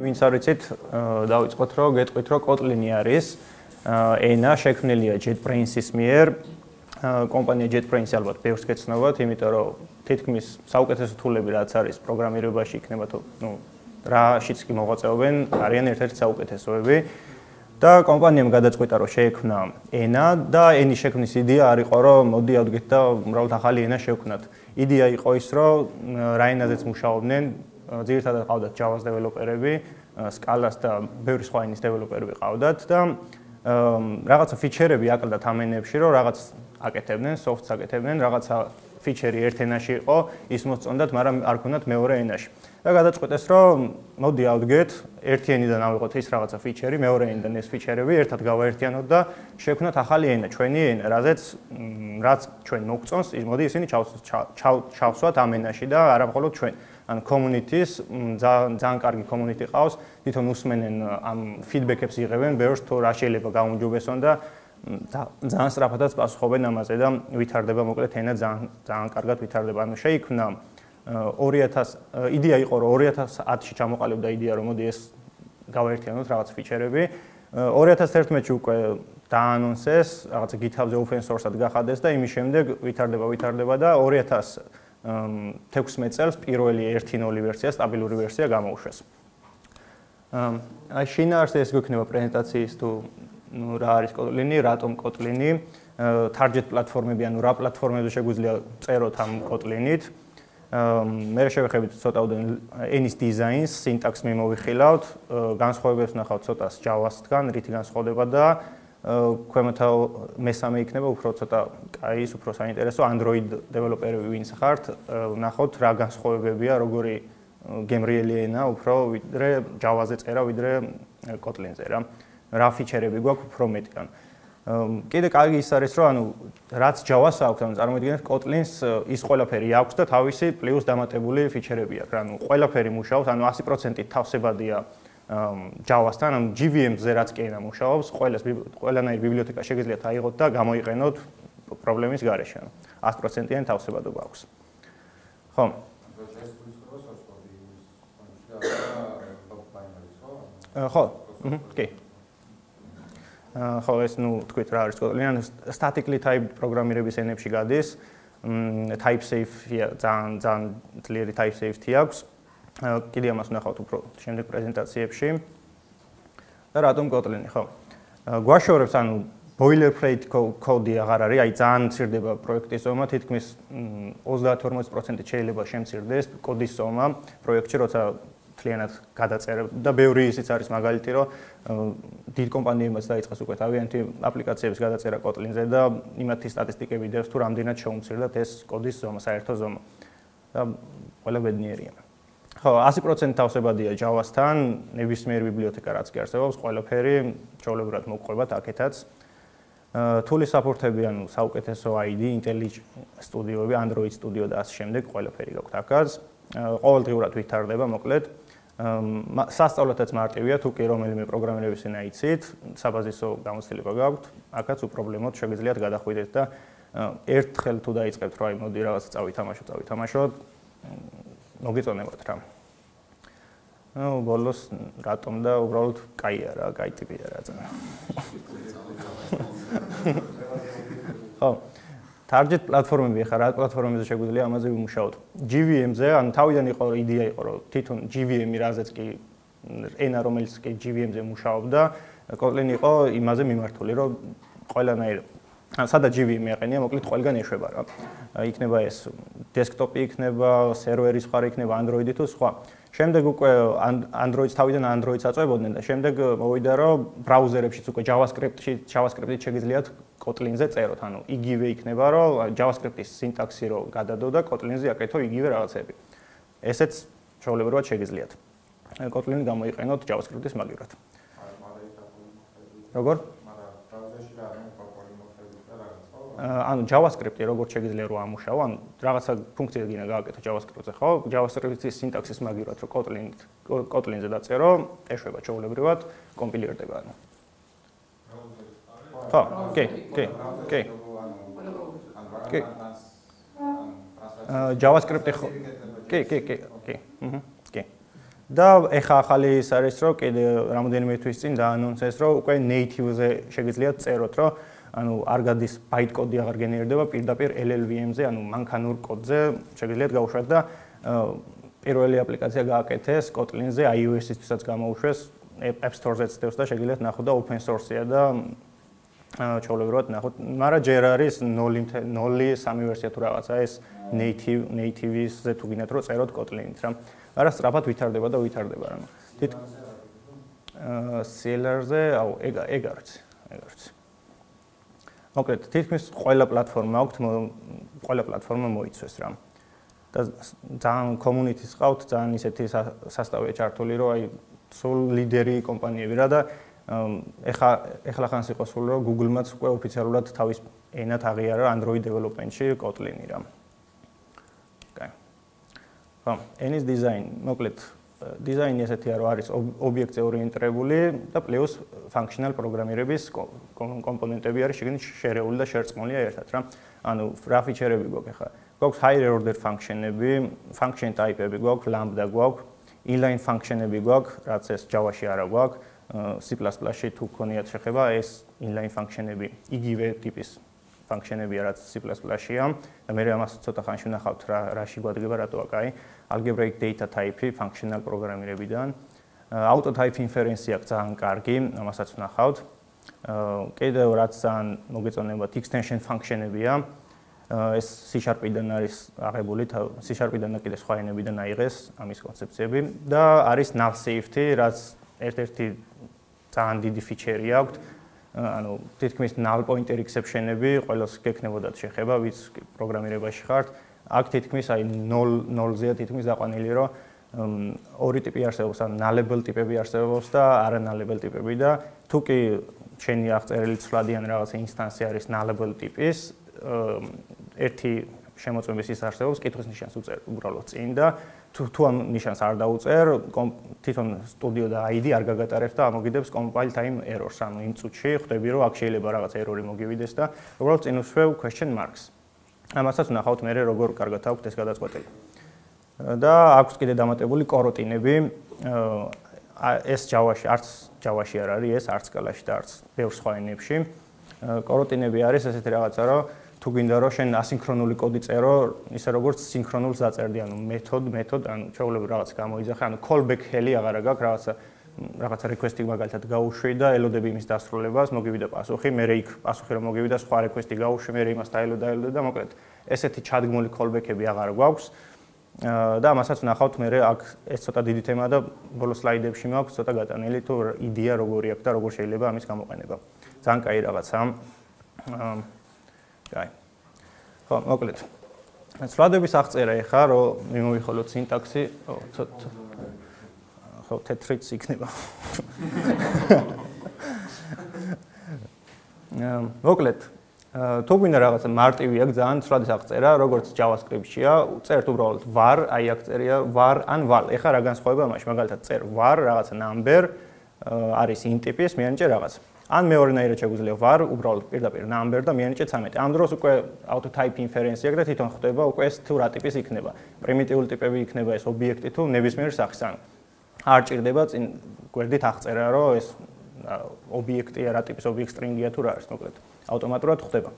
ვინც არ იცით, დავიწყოთ რომ გეტყვით რომ Kotlin-ი არის ენა შექმნილია JetBrains-ის მიერ. კომპანია JetBrains-ი ალბათ ბევრს გეცნობათ, იმიტომ რომ თითქმის საუკეთესო თულები რაც არის პროგრამირებაში იქნება თუ რაშიც კი მოღვაწეობენ, არიან ერთ-ერთი საუკეთესოები. და კომპანიამ გადაწყვიტა რომ შეექმნა ენა და ენის შექმნის იდეა არ იყო რომ მოდი ავდგეთ და უბრალოდ ახალი ენა შევქმნათ. იდეა იყო ის რომ რა ენაზეც მუშაობდნენ, ძირითადად ყავდათ Java-ს დეველოპერები, Scala-ს და ბევრი სხვა ენის დეველოპერები ყავდათ და რაღაცა ფიჩერები აკლდათ ამ ენებში რომ რაღაც აკეთებდნენ, soft-ს აკეთებდნენ, რაღაცა ფიჩერი ერთ ენაში იყო, ის მოსწონდათ, მაგრამ არ ქონდათ მეორე ენაში. და გადაწყვიტეს რომ მოდი ავდგეთ, ერთი ენიდან ავიღოთ ის რაღაცა ფიჩერი, მეორე ენიდან ეს ფიჩერები ერთად გავაერთიანოთ და შევქმნათ ახალი ენა, ჩვენი ენა, რაც ჩვენ მოგწონს, მოდი ისინი ჩავსვათ ამ ენაში და არა მხოლოდ ჩვენ. ან community-ს ძალიან კარგი community ყავს, თვითონ უსმენენ ამ feedback-ებს იღებენ, ბევრს თუ რა შეიძლება გაუმჯობესონ და ძალიან სწრაფადაც პასუხობენ ამაზე და ვითარდება მოკლედ ენა ძალიან კარგად ვითარდება. ანუ შეიქმნა 2000 იდეა იყო რომ 2010-ში ჩამოყალიბდა იდეა რომ მოდი ეს გავაერთიანოთ რაღაც ფიჩერები. 2011-ში უკვე დაანონსეს, რაღაცა GitHub-ზე open source-ად გახადეს და იმის შემდეგ ვითარდება და 2016 წელს პირველი 1.0 ვერსია, სტაბილური ვერსია გამოუშვეს. შინაარსზე ეს გვექნება პრეზენტაციის თუ რა არის Kotlin-ი, რატომ Kotlin-ი, target პლატფორმები, ანუ რა პლატფორმებზე შეგვიძლია წეროთ ამ Kotlin-ით. მე შევეხებით ცოტა ენის დიზაინს, სინტაქსს მიმოვიხილავთ, განსხვავებებს ნახავთ ცოტას Java-სგან, რითი განსხვავდება და ქვემოთაო მესამე იქნება უფრო ცოტა კაი, უფრო საინტერესო Android დეველოპერები ვინც ხართ, ნახავთ რა განსხვავებებია, როგორი გემრიელი ენა უფრო ვიდრე Java-ზე წერა, ვიდრე Kotlin-ზე რა. რა ფიჩერები გვაქვს უფრო მეტი. კიდე კარგი ის არის რომ ანუ რაც Java-ს აქვს, ანუ წარმოიდგინეთ Kotlin-ს ის ყველაფერი აქვს და თავისი პლუს დამატებული ფიჩერები აქვს. ანუ ყველაფერი მუშაობს, ანუ 100% თავსებადია Java-სთან, ანუ JVM-ზე რაც კი ენა მუშაობს, ყველანაირი ბიბლიოთეკა შეგიძლიათ აიღოთ და გამოიყენოთ პრობლემის გარეშე. 100%-იანი თავსებადობა აქვს. ხო. ხო. კი. ხო, ეს თქვით რა არის Kotlin-ი, statically typed პროგრამირების ენებში გადის. Type safe-ია, ძალიან ძლიერი type safety აქვს. კიდე ამას ვნახავთ უფრო შემდეგ პრეზენტაციებში. და რატომ Kotlin-ი, ხო? გვაშორებს, ანუ boilerplate code-ი აღარ არის, აი ძალიან მცირდება პროექტის ზომა, თითქმის 30-40% შეიძლება შემცირდეს კოდის ზომა პროექტში, როცა თლიანად გადაწერებ და ბევრი ისიც არის მაგალითი, რომ დიდ კომპანიებმაც დაიწყეს უკვე თავიანთი აპლიკაციების გადაწერა Kotlin-ზე და იმათი სტატისტიკები დევს თუ რამდენად შეუმცირდათ ეს კოდის ზომა, საერთო ზომა. და ყველა ბედნიერია. ხო, 100% თავსებადია Java-სთან, ნებისმიერი ბიბლიოთეკა რაც კი არსებობს, ყველაფერი ჩვეულებრივად მოგყვებათ აქეთაც. თულის საპორტები, ანუ საუკეთესო ID, IntelliJ სტუდიოები, Android Studio და ასე შემდეგ, ყველაფერი გაქვთ აქაც. ყოველდღიურად ვითარდება, მოკლედ. სასწავლათაც მარტივია, თუ კი რომელიმე პროგრამირების ენა იცით, საბაზისო გამოცდილება გაქვთ, აქაც უპრობლემოდ შეგიძლიათ გადახვიდეთ და ერთხელ თუ დაიწყებთ, რომ აი მოდი რაღაცა წავითამაშოთ, მოგიწონებათ რა. ნუ ბოლოს რატომ და უბრალოდ კაია რა, კაი ტიპია რა ძა. ხო. Target პლატფორმები ხარ, რა პლატფორმებზე შეგვიძლია ამაზე ვიმუშაოთ. JVM-ზე, ანუ თავიდან იყო იდეა იყო, რომ თვითონ JVM-ი რაზეც კი ენა რომელიც კი JVM-ზე მუშაობდა, Kotlin იყო იმაზე მიმართული, რომ ყველანაირ სადაც JVM-ი აყენია, მოკლედ ყველგან ეშვება რა. იქნება ეს დესკტოპი იქნება, სერვერის მხარე იქნება, Android-ი თუ სხვა. შემდეგ უკვე Android-ს თავიდან Android-ს აწვევდნენ და შემდეგ მოვიდა რომ ბრაუზერებშიც უკვე JavaScript-ით შეგიძლიათ Kotlin-ზე წეროთ, ანუ იგივე იქნება რომ JavaScript-ის სინტაქსი რო გადადო და Kotlin-ზე აკეთო იგივე რაღაცები. ესეც ჩვეულებრივად შეგიძლიათ. Kotlin-ი გამოიყენოთ JavaScript-ის მაგივრად. როგორ? ანუ JavaScript-ი როგორც შეგიძლია რომ ამუშაო, ანუ რაღაცა ფუნქცია გინდა გააკეთო JavaScript-ზე, ხო? JavaScript-ის სინტაქსის მაგივრად რომ Kotlin-ზე დაწერო, ეშვება ჩვეულებრივად, კომპილირდება ანუ. ხო, კი. JavaScript-ი ხო. კი. და ეხა ახალი ის არის, რომ კიდე რამოდენიმე თვის წინ დაანონსეს, რომ უკვე native-ზე შეგიძლიათ წეროთ, რომ ანუ არ გადის byte კოდი აღარ გენერირდება პირდაპირ LLVM-ზე, ანუ მანქანურ კოდზე შეგიძლიათ გაუშვათ და პირველი აპლიკაცია გააკეთეს Kotlin-ზე, iOS-ისთვისაც გამოუშვეს, App Store-ზეც დევს და შეგიძლიათ ნახოთ და open source-ია და ჩაოლებრად ნახოთ, მაგრამ ჯერ არის 0.3 ვერსია თუ რაღაცა ეს native-ზე თუ გინდათ რომ წეროთ Kotlin-ით რა. არა სწრაფად ვითარდება და ვითარდება რა. Seller-ზე, აუ, ეგ არის. მოკლედ, თითქმის ყველა პლატფორმა მოიცვეს რა. და ძალიან community-ს ყავთ, ძალიან ისეთი სასწავლია ჩართული, რომ აი სულ ლიდერი კომპანიები რა და ეხლა ხანს იყო სულ რომ Google-მაც უკვე ოფიციალურად თავის ენად აღიარა Android development-ში Kotlin-ი რა. ენის დიზაინი, მოკლედ, დიზაინი ესეთია, რომ არის ობიექტზე ორიენტირებული და პლუს functional პროგრამირების კომპონენტები არის შეგნით შერეული და შერწყმულია ერთად რა. ანუ რა ფიჩერები გვაქვს ახლა? გვაქვს higher order function-ები, function type-ები გვაქვს, lambda გვაქვს, inline function-ები გვაქვს, რაც ეს Java-ში არა გვაქვს, C++-ში თუ გქონიათ შეხება, ეს inline function-ები იგივე ტიპის function-ებია, რაც C++-შია და მე ამას ცოტა ხანში ვნახავთ რაში გვადგება რატოა კაი. Algebraic data type-ი functional პროგრამირებიდან. Auto type inference-ი აქვს ძალიან კარგი, ამასაც ვნახავთ. კიდევ რაც ძალიან მოგეწონებათ extension function-ებია. ეს C#-დან არის აღებული, C#-დან და კიდე სხვა ენებიდან აიღეს ამის კონცეფციები და არის null safety, რაც ერთ-ერთი ძალიან დიდი ფიჩერი აქვს. ანუ თითქმის null pointer exception-ები ყველას გექნებოდათ შეხება, ვიც პროგრამირებაში ხართ. აქ თითქმის აი 0-0-ზეა თითქმის დაყვანილი, რომ ორი ტიპი არსებობს, ან nullable ტიპები არსებობს და ara-nullable ტიპები და თუ კი შენი აღწერილი ცვლადი ან რაღაცა ინსტანსი არის nullable ტიპის, ერთი შემოწმების ის არსებობს, კითხვის ნიშანს უწერ უბრალოდ წინ და თუ ამ ნიშანს არ დაუწერ, თვითონ სტუდიო და ID არ გაგატარებს და ამოგიდებს compile time errors, ანუ იმ წუთში ხვდები, რომ აქ შეიძლება რაღაც ერორი მოგივიდეს და უბრალოდ წინ უსვევ question marks. ამასაც ვნახავთ მე როგორ კარგად აქვს ეს გადაწყვეტილი. და აქვს კიდე დამატებული კოროტინები. ეს Java-ში, არც Java-ში არ არის, ეს არც Scala-ში და არც ბევრ სხვა ენებში. კოროტინები არის ესეთი რაღაცა, რომ თუ გინდა რომ შენ ასინქრონული კოდი წერო, ისე როგორც სინქრონულს დაწერდი, ანუ მეთოდ, ანუ ჩაულებრივ რაღაც გამოიძახე, ანუ callback hell-ი აღარა გაქვს, რაღაცა request-ი მაგალითად გაუშვი და ელოდები იმის დასრულებას, მოგივიდა პასუხი, მე იქ პასუხი რომ მოგივიდა, სხვა request-ი გაუშვი, მე იმას დაელოდა და მოკლედ ესეთი ჩადგმული callback-ები აღარ გვაქვს. და ამასაც ვნახავთ მე აქ ეს ცოტა დიდი თემაა და ბოლო სლაიდებში მაქვს ცოტა გატანილი თუ იდეა როგორი აქვს და როგორ შეიძლება ამის გამოყენება. ძალიან კაი რაღაცა. კაი. ხო, მოკლედ. ცვლადების აღწერა ეხა რომ მიმოვიხოლოთ სინტაქსი, ხო, თეთრიც იქნება. მოკლედ, თუ გვინდა რაღაცა მარტივი აქვს ძალიან ცვლადის აღწერა, როგორც JavaScript-შია, წერთ უბრალოდ var, აი აქ წერია var ან val. ეხა რა განსხვავება მაშინ, მაგალითად წერ var, რაღაცა number არის int ტიპის, მიანიჭე რაღაცა. ან მეორენაირად შეგვიძლია var, უბრალოდ პირდაპირ number და მიანიჭე 13. ამ დროს უკვე auto type inference აქვს და თვითონ ხვდება უკვე ეს თუ რა ტიპის იქნება. პრიმიტიული ტიპები იქნება ეს ობიექტი თუ ნებისმიერ სახის. ან არ ჭირდება წინ გვერდით აღწერა, რომ ეს ობიექტია, რა ტიპის ობიექტ string-ია თუ რა არის, მოკლედ. ავტომატურად ხდება.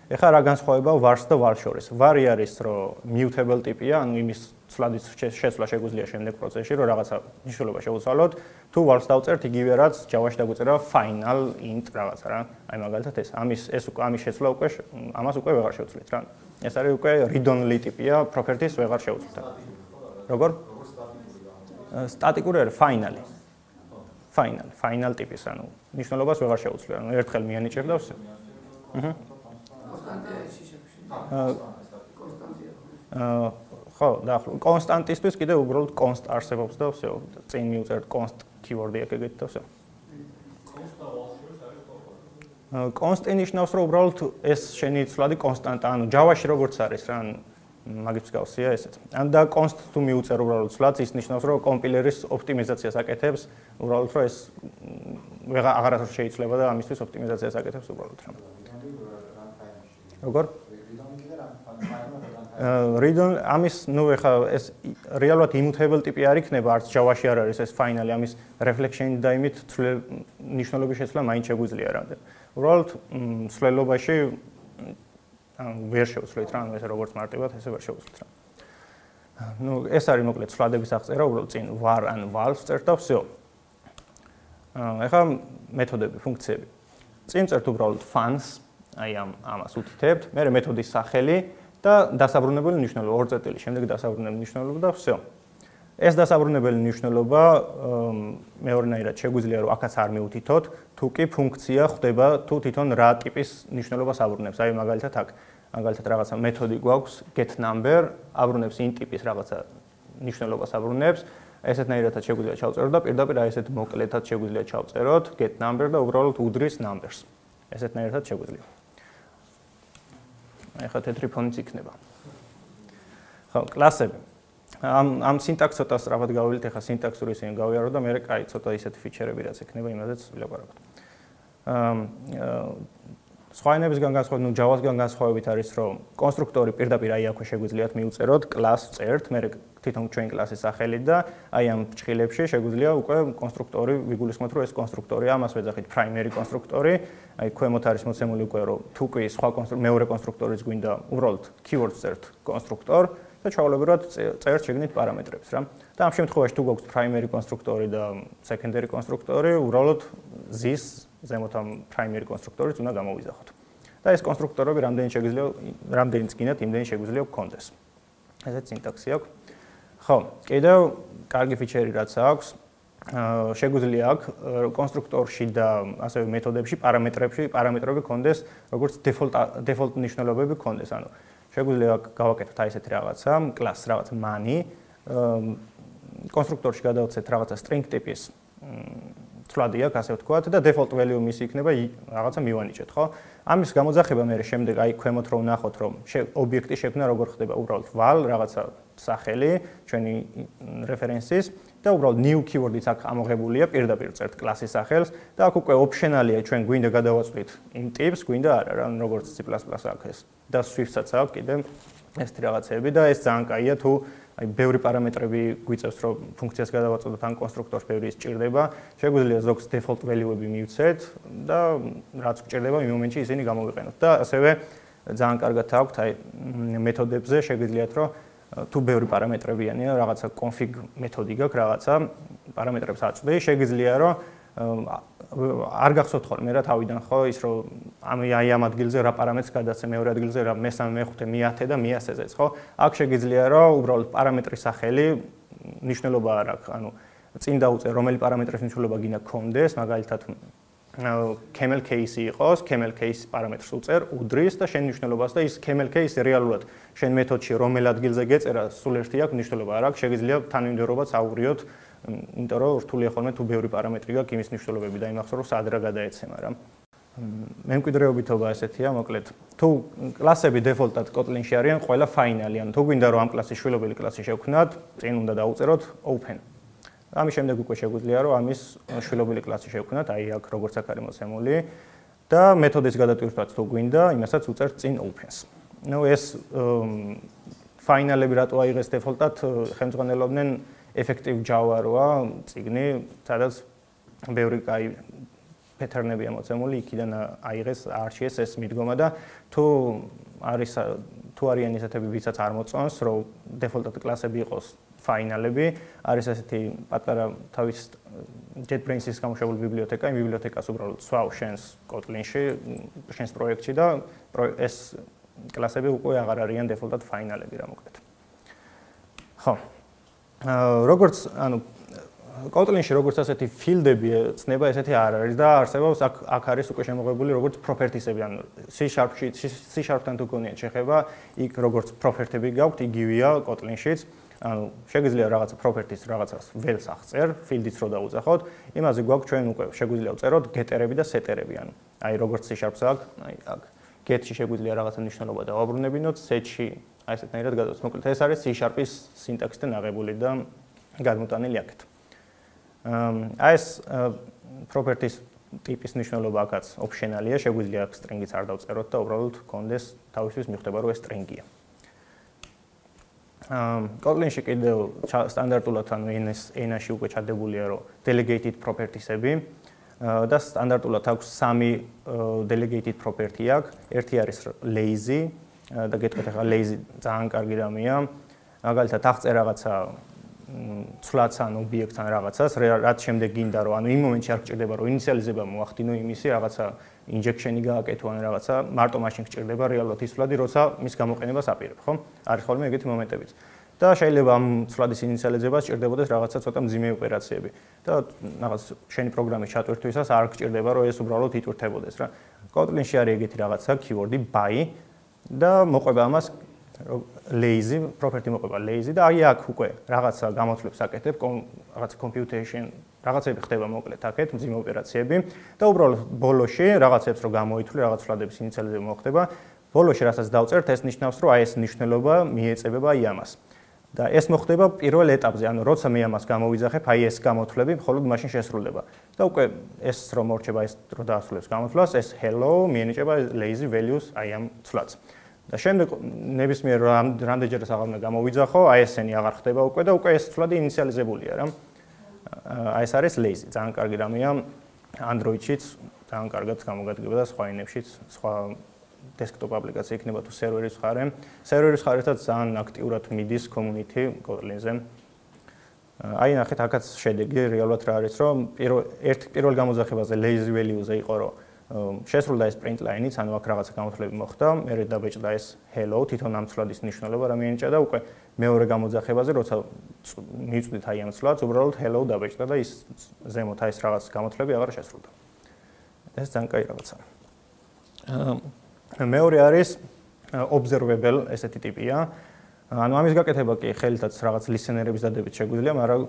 ეხლა რა განსხვავება var-ს და val შორის? var-ი არის, რომ mutable ტიპია, ანუ იმის ცვლადის შეცვლა შეგვიძლია შემდეგ პროცესში, რომ რაღაცა მნიშვნელობა შევუცვალოთ. თუ val-ს დავწერთ, იგივე რაც Java-ში დაგვიწერა final int რაღაცა რა. აი მაგალითად ეს. ამის შეცვლა უკვე ამას უკვე ვეღარ შევცვლით რა. ეს არის უკვე read-only ტიპია, properties ვეღარ შევცვლით. როგორ? სტატიკური არის finally. final ტიპის, ანუ მნიშვნელობას ვეღარ შევუცვლი, ანუ ერთხელ მიანიჭებ და ვსე. ხო, დაახლოებით. კონსტანტისთვის კიდე უბრალოდ const არსებობს და ვსე. წინ მივწერთ const keyword-ი აქ ეგეთ და ვსე. const ნიშნავს, რომ უბრალოდ ეს შენი ცვლადი კონსტანტა, ანუ Java-ში როგორც არის რა, ანუ მაგის გავსია ესეც. ან და const თუ მიუწერ უბრალოდ ცვლადს, ის ნიშნავს, რომ კომპილერის ოპტიმიზაციას აკეთებს, უბრალოდ რომ ეს აღარასდროს შეიძლება და ამისთვის ოპტიმიზაციას აკეთებს უბრალოდ რა. როგორ? read-on ამის, ნუ ეხა ეს რეალურად immutable ტიპი არ იქნება, არც Java-ში არ არის ეს finally ამის reflection-ი და იმით ნიშნულობის შეცვლა მაინც შეგვიძლია რამდენ. უბრალოდ მსვლელობაში ვერ შევცვლით რა, ანუ ესე როგორც მარტივად ესე ვერ შევცვლით რა. ნუ ეს არის მოკლედ ცვლადების აღწერა, უბრალოდ წინ var ან val წერთ და всё. ეხლა მეთოდები, ფუნქციები. წინ წერთ უბრალოდ funs, აი ამას უთითებთ, მერე მეთოდის სახელი და დასაბრუნებელი ნიშნულობა, ორ წერტილი, შემდეგ დასაბრუნებელი ნიშნულობა და всё. ეს დასაბრუნებელი ნიშნულობა მეორნაირად შეგვიძლია რომ აქაც არ მიუთითოთ, თუ კი ფუნქცია ხვდება თუ თვითონ რა ტიპის ნიშნულობას აბრუნებს. აი მაგალითად აქ, მაგალითად რაღაცა მეთოდი გვაქვს getNumber, აბრუნებს int ტიპის რაღაცა ნიშნულობას აბრუნებს. ესეთნაირადაც შეგვიძლია ჩავწეროთ და პირდაპირ აი ესეთ მოკლედად შეგვიძლია ჩავწეროთ getNumber და უბრალოდ უდრის numbers. ესეთნაირადაც შეგვიძლია. ეხლა თეთრი ფონიც იქნება. ხო, კლასები. ამ სინტაქსს ცოტა სწრაფად გავივლით, ეხლა სინტაქსური ისინი გავიარო და მე კაი ცოტა ისეთი ფიჩერები რაც ექნება, იმაზეც ვილაპარაკოთ. სხვა ენებისგან განსხვავებით, ნუ Java-სგან განსხვავებით არის, რომ კონსტრუქტორი პირდაპირ აი აქვე შეგვიძლიათ მიუწეროთ, კლასს წერთ, მე თვითონ ჩვენ კლასის სახელი და აი ამ ფრჩხილებში შეგვიძლია უკვე კონსტრუქტორი ვიგულისხმოთ, რომ ეს კონსტრუქტორია, ამას ვეძახით primary კონსტრუქტორი, აი ქვემოთ არის მოცემული უკვე, რომ თუ კი სხვა მეორე კონსტრუქტორიც გვინდა, უბრალოდ keyword-ს წერთ კონსტრუქტორ და ჩავლებურად წერთ შეგნით პარამეტრებს რა. და ამ შემთხვევაში თუ გვაქვს primary კონსტრუქტორი და secondary კონსტრუქტორი, უბრალოდ zis ზემოთ ამ primary კონსტრუქტორიც უნდა გამოვიზახოთ. და ეს კონსტრუქტორები რამდენიც გინდათ, იმდენი შეგვიძლია გქონდეს. ესეც სინტაქსი აქვს. ხო, კიდევ კარგი ფიჩერი რაც აქვს, შეგვიძლია აქ კონსტრუქტორში და ასევე მეთოდებში, პარამეტრები გქონდეს, როგორც default ნიშნულობები გქონდეს, ანუ შეგვიძლია აქ გავაკეთოთ აი ესეთი რაღაცა, class რაღაც money, კონსტრუქტორში გადავცეთ რაღაცა string ტიპის ცვლადი აქვს, ასე ვთქვათ, და default value მისი იქნება რაღაცა მივანიჭეთ, ხო? ამის გამოძახება მე შემდეგ აი ქვემოთ რომ ვნახოთ, რომ ობიექტი შექმნა როგორ ხდება, უბრალოდ val რაღაცა სახელი, ჩვენი references და უბრალოდ new keyword-იც აქ ამოღებულია, პირდაპირ წერთ კლასის სახელს და აქ უკვე optional-ია, ჩვენ გვინდა გადავაწყვით იმ ტიპს, გვინდა არა, რა, როგორც C++ აქ ეს და Swift-საც აქვს კიდე ესეთი რაღაცები და ეს ძალიან კაია, თუ აი ბევრი პარამეტრები გვიწევს რომ ფუნქციას გადავაწყვეტოთ ან კონსტრუქტორს ბევრი სჭირდება, შეგვიძლია ზოგს default value-ები მივცეთ და რაც გჭირდება იმ მომენტში ისინი გამოვიყენოთ. და ასევე ძალიან კარგად აქვთ აი მეთოდებზე შეგიძლიათ რომ თუ ბევრი პარამეტრებიანია, რაღაცა config მეთოდი გაქვს, რაღაცა პარამეტრებს აწვდი, შეგიძლია რომ არ გახსოვთ ხოლმე რა თავიდან ხო ის რომ აი ამ ადგილზე რა პარამეტრს გადაცე, მეორე ადგილზე რა მესამე, მეხუთე, მეათე და მეასეზეც, ხო? აქ შეგიძლია რომ უბრალოდ პარამეტრის სახელი ნიშნულობა არ აქვს, ანუ წინ დაუწერ რომელი პარამეტრის ნიშნულობა გინდა გქონდეს, მაგალითად camel case იყოს, camel case პარამეტრს უწერ, უდრის და შენ ნიშნულობას და ის camel case რეალურად შენ მეთოდში რომელ ადგილზე გეწერა, სულ ერთი აქვს ნიშნულობა არ აქვს, შეგიძლია თანმიმდევრობაც აუღრიოთ, იმიტომ რომ რთულია ხოლმე თუ ბევრი პარამეტრი გაქვს იმის ნიშნულობები და იმახსოვრო რომ სად რა გადაეცემა რა. მემკვიდრეობითობა ესეთია, მოკლედ. თუ კლასები დეფოლტად Kotlin-ში არიან, ყველა finally, ანუ თუ გვინდა რომ ამ კლასის შვილობილი კლასი შევქმნათ, წინ უნდა დაუწეროთ open. ამის შემდეგ უკვე შეგვიძლია რომ ამის შვილობილი კლასი შევქმნათ, აი აქ როგორც აქ არის მოცემული და მეთოდის გადატვირთვაც თუ გვინდა, იმასაც უწერთ წინ opens. ნუ ეს finally-ები რატო აიღეს დეფოლტად, ხელმძღვანელობდნენ effective Java როა წიგნი, სადაც ბევრი კაი pattern-ებია მოცემული, იქიდან აიღეს არჩიეს ეს მიდგომა და თუ არიან ისეთები, ვისაც არ მოწონს, რომ default-ად კლასები იყოს finally-ები, არის ესეთი პატარა თავის JetBrains-ის გამოშვებული ბიბლიოთეკა, იმ ბიბლიოთეკას უბრალოდ სვავ შენს Kotlin-ში, შენს პროექტში და ეს კლასები უკვე აღარ არიან default-ად finally-ები რა მოკლედ. ხო. როგორც ანუ Kotlin-ში როგორც ასეთი ფილდები ცნება ესეთი არ არის და არსებობს აქ არის უკვე შემოღებული როგორც properties-ები, ანუ C#-ში C#-თან თუ გქონიათ შეხება, იქ როგორც property-ები გაქვთ, იგივეა Kotlin-შიც. ანუ შეგვიძლია რაღაცა properties რაღაცას ველს აღწერ, field-იც რო დაუძახოთ, იმაზე გვაქვს ჩვენ უკვე შეგვიძლია ვწეროთ get-ები და set-ები, ანუ აი როგორც C#-ს აქვს, აი აქ get-ში შეგვიძლია რაღაცა ნიშნულობა დავაბრუნებინოთ, set-ში აი ესეთნაირად გადავწყვეტ. მოკლედ ეს არის C#-ის სინტაქსიდან აღებული და გადმოტანილი აქეთ. აი ეს properties ტიპის ნიშნულობა აქაც optional-ია, შეგვიძლია აქ string-იც არ დავწეროთ და უბრალოდ გქონდეს თავისთვის მიხვდება რომ ეს string-ია. Kotlin-ში კიდევ სტანდარტულად ანუ ენაში უკვე ჩადებულია რომ delegated properties-ები და სტანდარტულად აქვს 3 delegated property აქვს. ერთი არის lazy და გეტყვით ახლა lazy ძალიან კარგი რამეა. მაგალითად აღწერ რაღაცა ცვლაც ან ობიექტთან რაღაცას, რაც შემდეგ გინდა რომ ანუ იმ მომენტში არ გჭირდება რომ ინიციალიზება მოახდინო იმისი რაღაცა injection-ი გააკეთო ან რაღაცა, მარტო მაშინ გჭირდება რეალურად ის ცვლადი, როცა მის გამოყენებას აპირებ, ხო? არის ხოლმე ეგეთი მომენტებიც. და შეიძლება ამ ცვლადის ინიციალიზებას სჭირდებოდეს რაღაცა ცოტა მძიმე ოპერაციები. და რაღაც შენი პროგრამის ჩატვირთვისას არ გჭირდება რომ ეს უბრალოდ იტვირთებოდეს რა. Kotlin-ში არის ეგეთი რაღაცა keyword-ი by და მოყვება ამას lazy property მოყვება lazy და აი აქ უკვე რაღაცა გამოთვლებს აკეთებ, რაღაც computation რაღაცები ხდება მოკლედ აქეთ მძიმე ოპერაციები და უბრალოდ ბოლოში რაღაცებს რო გამოითვლი, რაღაც ცვლადების ინიციალიზება მოხდება, ბოლოში რასაც დავწერთ, ეს ნიშნავს რომ აი ეს ნიშნულობა მიეწებება აი ამას. და ეს მოხდება პირველ ეტაპზე, ანუ როცა მე ამას გამოვიძახებ, აი ეს გამოთვლები მხოლოდ მაშინ შესრულდება. და უკვე ეს რომ მორჩება ეს რო დაასრულებს გამოთვლას, ეს hello მიენიჭება lazy values აი ამ ცვლადს. და შემდეგ ნებისმიერ რამდენჯერაც აღარ უნდა გამოვიძახო, აი ესენი აღარ ხდება უკვე და უკვე ეს ცვლადი ინიციალიზებულია რა. აი ეს არის lazy, ძალიან კარგი რამეა Android-შიც, ძალიან კარგად გამოგადგება და სხვა ენებშიც, სხვა desktop აპლიკაცია იქნება თუ სერვერის მხარე. სერვერის მხარეთაც ძალიან აქტიურად მიდის community Kotlin-ზე. აი ნახეთ, აქაც შედეგი რეალურად რა არის, რომ პირველ გამოძახებაზე lazy value-ზე იყო, რომ შესრულდა ეს print line-იც, ანუ აქ რაღაცა გამოთვლები მოხდა, მერე დაბეჭდა ეს hello, თვითონ ამ ცვლადის ნიშნულობა რა მიენიჭა და უკვე მეორე გამოძახებაზე, როცა მივწვდით აი ამ ცვლადს, უბრალოდ hello დაბეჭდა და ის ზემოთ აი ეს რაღაც გამოთვლები აღარ შესრულდა. ეს ძალიან კაი რაღაცაა. მეორე არის observable ესეთი ტიპია. ანუ ამის გაკეთება კი ხელითაც რაღაც listener-ების დადებით შეგვიძლია, მაგრამ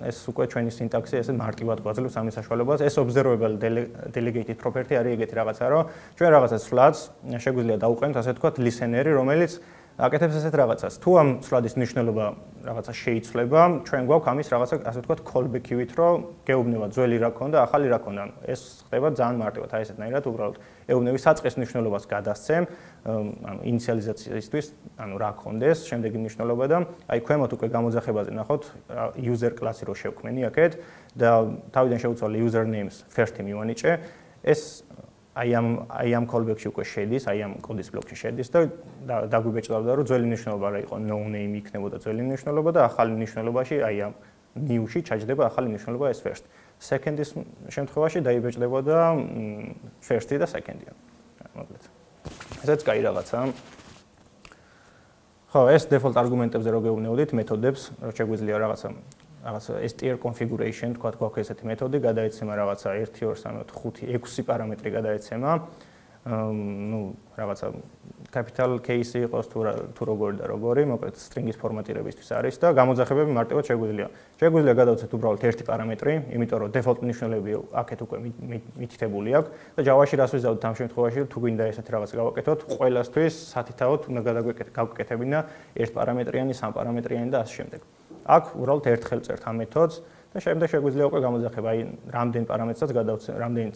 ეს უკვე ჩვენი სინტაქსი ესე მარტივად გვაძლევს ამის საშუალებას. ეს observable delegated property არის ეგეთი რაღაცა, რომ ჩვენ რაღაცას ცვლადს შეგვიძლია დავუყენოთ, ასე ვთქვათ, listener-ი, რომელიც აკეთებს ესეთ რაღაცას. თუ ამ ცვლადის ნიშნულობა რაღაცა შეიცვლება, ჩვენ გვაქვს ამის რაღაცა, ასე ვთქვათ, callback-ივით, რომ გეუბნება ძველი რა ქონდა, ახალი რა ქონდა. ეს ხდება ძალიან მარტივად, აი ესეთნაირად, უბრალოდ ეუბნები საწყის ნიშნულობას გადასცემ, ანუ ინიციალიზაციისთვის, ანუ რა ქონდეს, შემდეგი ნიშნულობა და აი ქვემოთ უკვე გამოძახებაზე ნახოთ user class-ი რო შევქმენი აქეთ და თავიდან შევცვალე username-ს first-ი მივანიჭე. ეს აი ამ callback-ში უკვე შედის, აი ამ კოდის ბლოკში შედის და დაგვიბეჭდავდა რომ ძველი ნიშნულობა რა იყო, no name იქნებოდა ძველი ნიშნულობა და ახალი ნიშნულობაში აი ამ new-ში ჩაჯდება ახალი ნიშნულობა ეს first. Second-ის შემთხვევაში დაიბეჭდებოდა first-ი და second-ი. მოკლედ. ესეც კაი რაღაცაა. ხო, ეს default არგუმენტებზე რო გეუბნებოდით მეთოდებს, რო შეგვიძლია რაღაცა str configuration, თქვათ გვაქვს ესეთი მეთოდი, გადაეცემა რაღაცა 1 2 3 4 5 პარამეტრი გადაეცემა. ნუ რაღაცა capital case იყოს თუ როგორი და როგორი, მოკლედ string-ის ფორმატირებისთვის არის და გამოძახებები მარტივად შეგვიძლია. შეგვიძლია გადავცეთ უბრალოდ ერთი პარამეტრი, იმიტომ რომ default ნიშნულები აქეთ უკვე მითითებული აქვს და Java-ში რას ვიზავთ ამ შემთხვევაში, თუ გვინდა ესეთი რაღაც გავაკეთოთ, ყველასთვის სათითაოდ უნდა გავაკეთებინა ერთ პარამეტრიანი, სამ პარამეტრიანი და ასე შემდეგ. აქ უბრალოდ ერთხელ წერთ ამ მეთოდს და შემდეგ შეგვიძლია უკვე გამოძახება, აი რამდენ პარამეტრსაც გადავცემ, რამდენ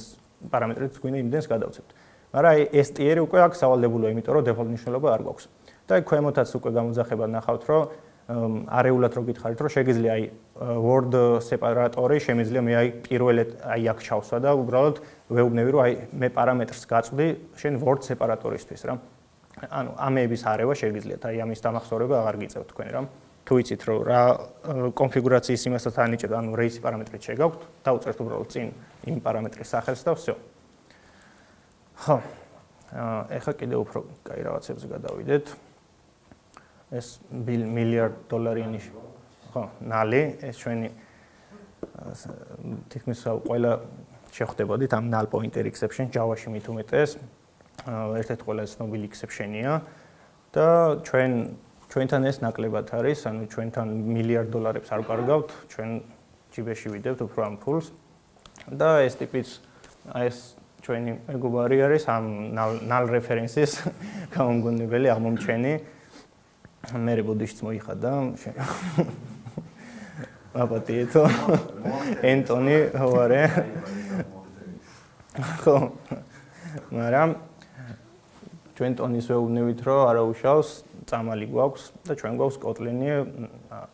პარამეტრიც გვინდა იმდენს გადავცემთ. მაგრამ აი ეს ტიერი უკვე აქ სავალდებულოა, იმიტომ რომ default ნიშნულობა არ გვაქვს. და ქვემოთაც უკვე გამოძახება ნახავთ, რომ არეულად რო გითხარით, რომ შეგიძლია აი word separator-ი შემიძლია მე აი პირველად აი აქ ჩავსვა და უბრალოდ ვეუბნები, რომ აი მე პარამეტრს გაწვდი შენ word separator-ისთვის რა. ანუ ამეების არევა შეგიძლიათ, აი ამის დამახსოვრება აღარ გიწევთ თქვენ რა. თუ იცით რომ რა კონფიგურაციის იმასაც ანიჭებთ, ანუ race პარამეტრით შეგაქვთ, დავწერთ უბრალოდ წინ იმ პარამეტრის სახელს და всё. ხო. ეხლა კიდევ უფრო კაი რაღაცებზე გადავიდეთ. ეს $1 ხო, ნალი, ეს ჩვენი თითქმის ყველა შეხვდებოდით ამ null pointer exception Java-ში მით უმეტეს. ერთ-ერთი ყველაზე ცნობილი exception-ია და ჩვენთან ეს ნაკლებად არის, ანუ ჩვენთან $1 არ ვკარგავთ, ჩვენ ჯიბეში ვიდევთ უფრო ამ ფულს და ეს ტიპის აი ეს ჩვენი მეგობარი არის ამ null references გამომგონებელი აღმომჩენი. მე ბუდიშიც მოიხადა. აბატიეთო. ენტონი ვარე. ხო. მაგრამ ჩვენ ტონის ვეუბნებით რომ არა უშავს წამალი გვაქვს და ჩვენ გვაქვს Kotlin-ი,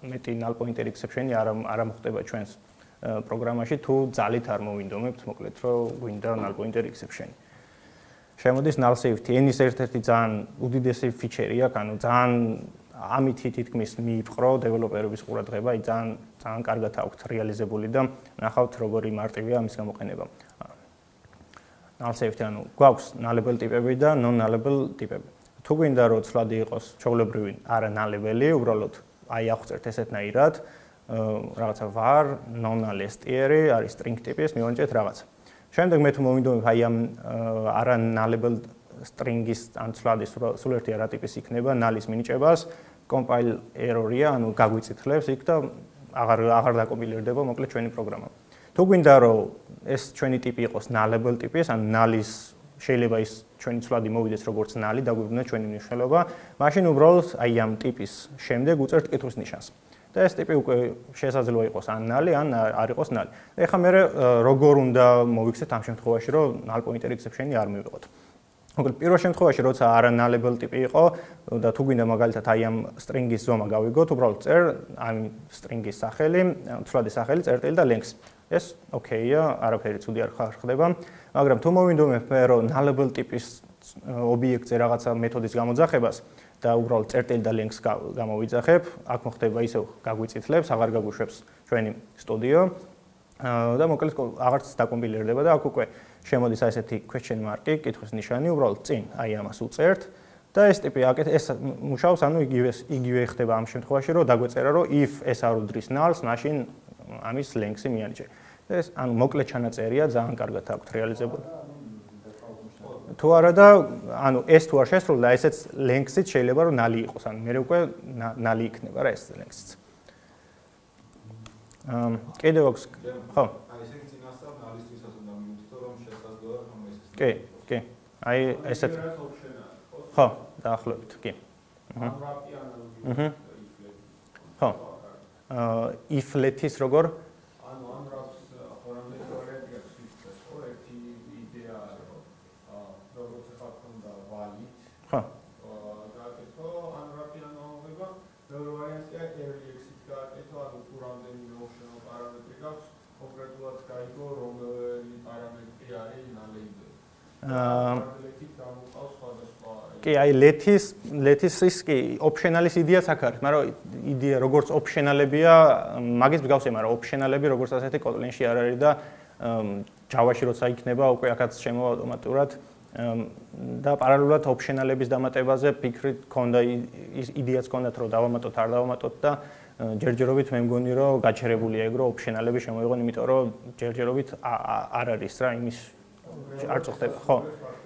მეტი null pointer exception-ი არ მოხდება ჩვენს პროგრამაში თუ ძალით არ მოვინდომებთ, მოკლედ რომ გვინდა null pointer exception-ი. შემოდის null safety, ენის ერთ-ერთი ძალიან უდიდესი ფიჩერია, ანუ ძალიან ამით თითქმის მიიპყრო დეველოპერების ყურადღება, აი ძალიან კარგად აქვთ რეალიზებული და ნახავთ როგორი მარტივია ამის გამოყენება. null safety, ანუ გვაქვს nullable ტიპები და non-nullable ტიპები. თუ გვინდა რომ ცვლადი იყოს ჩვეულებრივი არა nullable-ი, უბრალოდ აი აღვწერთ ესეთნაირად, რაღაცა var non-null str-ი არის string ტიპის, მივანიჭეთ რაღაცა. შემდეგ მე თუ მოვინდომებ აი ამ არა nullable string-ის ან ცვლადის სულ ერთი არა ტიპის იქნება null-ის მინიჭებას, compile error-ია, ანუ გაგვიწითლებს იქ და აღარ დაკომპილირდება მოკლედ ჩვენი პროგრამა. თუ გვინდა რომ ეს ჩვენი ტიპი იყოს nullable ტიპის, ან null-ის შეიძლება ის ჩვენი ცვლადი მოვიდეს როგორც null-ი, დაგვიბრუნდეს ჩვენი მნიშვნელობა, მაშინ უბრალოდ აი ამ ტიპის შემდეგ უწერთ კითხვის ნიშანს. და ეს ტიპი უკვე შესაძლოა იყოს ან null-ი, ან არ იყოს null-ი. ეხლა მე როგორ უნდა მოვიქცეთ ამ შემთხვევაში, რომ null pointer exception-ი არ მივიღოთ. მოკლედ პირველ შემთხვევაში, როცა არა nullable ტიპი იყო და თუ გვინდა მაგალითად აი ამ string-ის ზომა გავიგოთ, უბრალოდ წერ ამ string-ის სახელი, ცვლადის სახელი, წერტილი და length. ეს ოკეია, არაფერი ცუდი არ ხდება, მაგრამ თუ მოვინდომებ რომ nullable ტიპის ობიექტზე რაღაცა მეთოდის გამოძახებას და უბრალოდ წერტილი და length გამოვიძახებ, აქ მოხდება ისევ გაგვიწითლებს, აღარ გაგვიშვებს ჩვენი სტუდიო და მოკლედ აღარც დაკომპილირდება და აქ უკვე შემოდის აი ესეთი question mark-ი, კითხვის ნიშანი, უბრალოდ წინ აი ამას უწერთ და ეს ტიპი ეს მუშაობს, ანუ იგივე ხდება ამ შემთხვევაში, რომ დაგვეწერა, რომ if ეს არ უდრის null-ს, მაშინ ამის length-ი მიანიჭე. ეს ანუ მოკლედ ჩანაწერია, ძალიან კარგად აქვთ რეალიზებული. თუ არა და ანუ ეს თუ არ შესრულდა, ესეც length-ით შეიძლება რომ null იყოს, ანუ მე უკვე null იქნება რა ეს length-იც. კიდევ აქვს, ხო? აი ესე წინასწარ null-ისთვისაც უნდა მივუთითო რომ შესაძლოა რომ ეს კი. აი ესეც ხო, დაახლოებით, კი. ხო. if-let-ის როგორ? ანუ unwraps ახორამდე ვარიანტი აქვს Swift-ს, ხო, ერთი იდეა როგორც ახლა ქონდა valid. ხო. გააკეთო unwrap-ი ანალოგება, მეორე ვარიანტია early exit გააკეთო, ანუ თუ რამდენიმე optional პარამეტრი გაქვს, კონკრეტულად გაიგო რომელი პარამეტრი არის null-able. კი, აი let-ის კი optional-ის იდეაც აქ არის, მაგრამ იდეა როგორც optional-ებია, მაგის მსგავსია, მაგრამ optional-ები როგორც ასეთი Kotlin-ში არ არის და Java-ში როცა იქნება, უკვე აქაც შემოვა ავტომატურად და პარალელურად optional-ების დამატებაზე ფიქრით ქონდა იდეაც ქონდათ, რომ დავამატოთ, არ დავამატოთ და ჯერჯერობით მე მგონი, რომ გაჩერებულია ეგ, რომ optional-ები შემოიღონ, იმიტომ რომ ჯერჯერობით არ არის რა იმის არ წუხდება, ხო?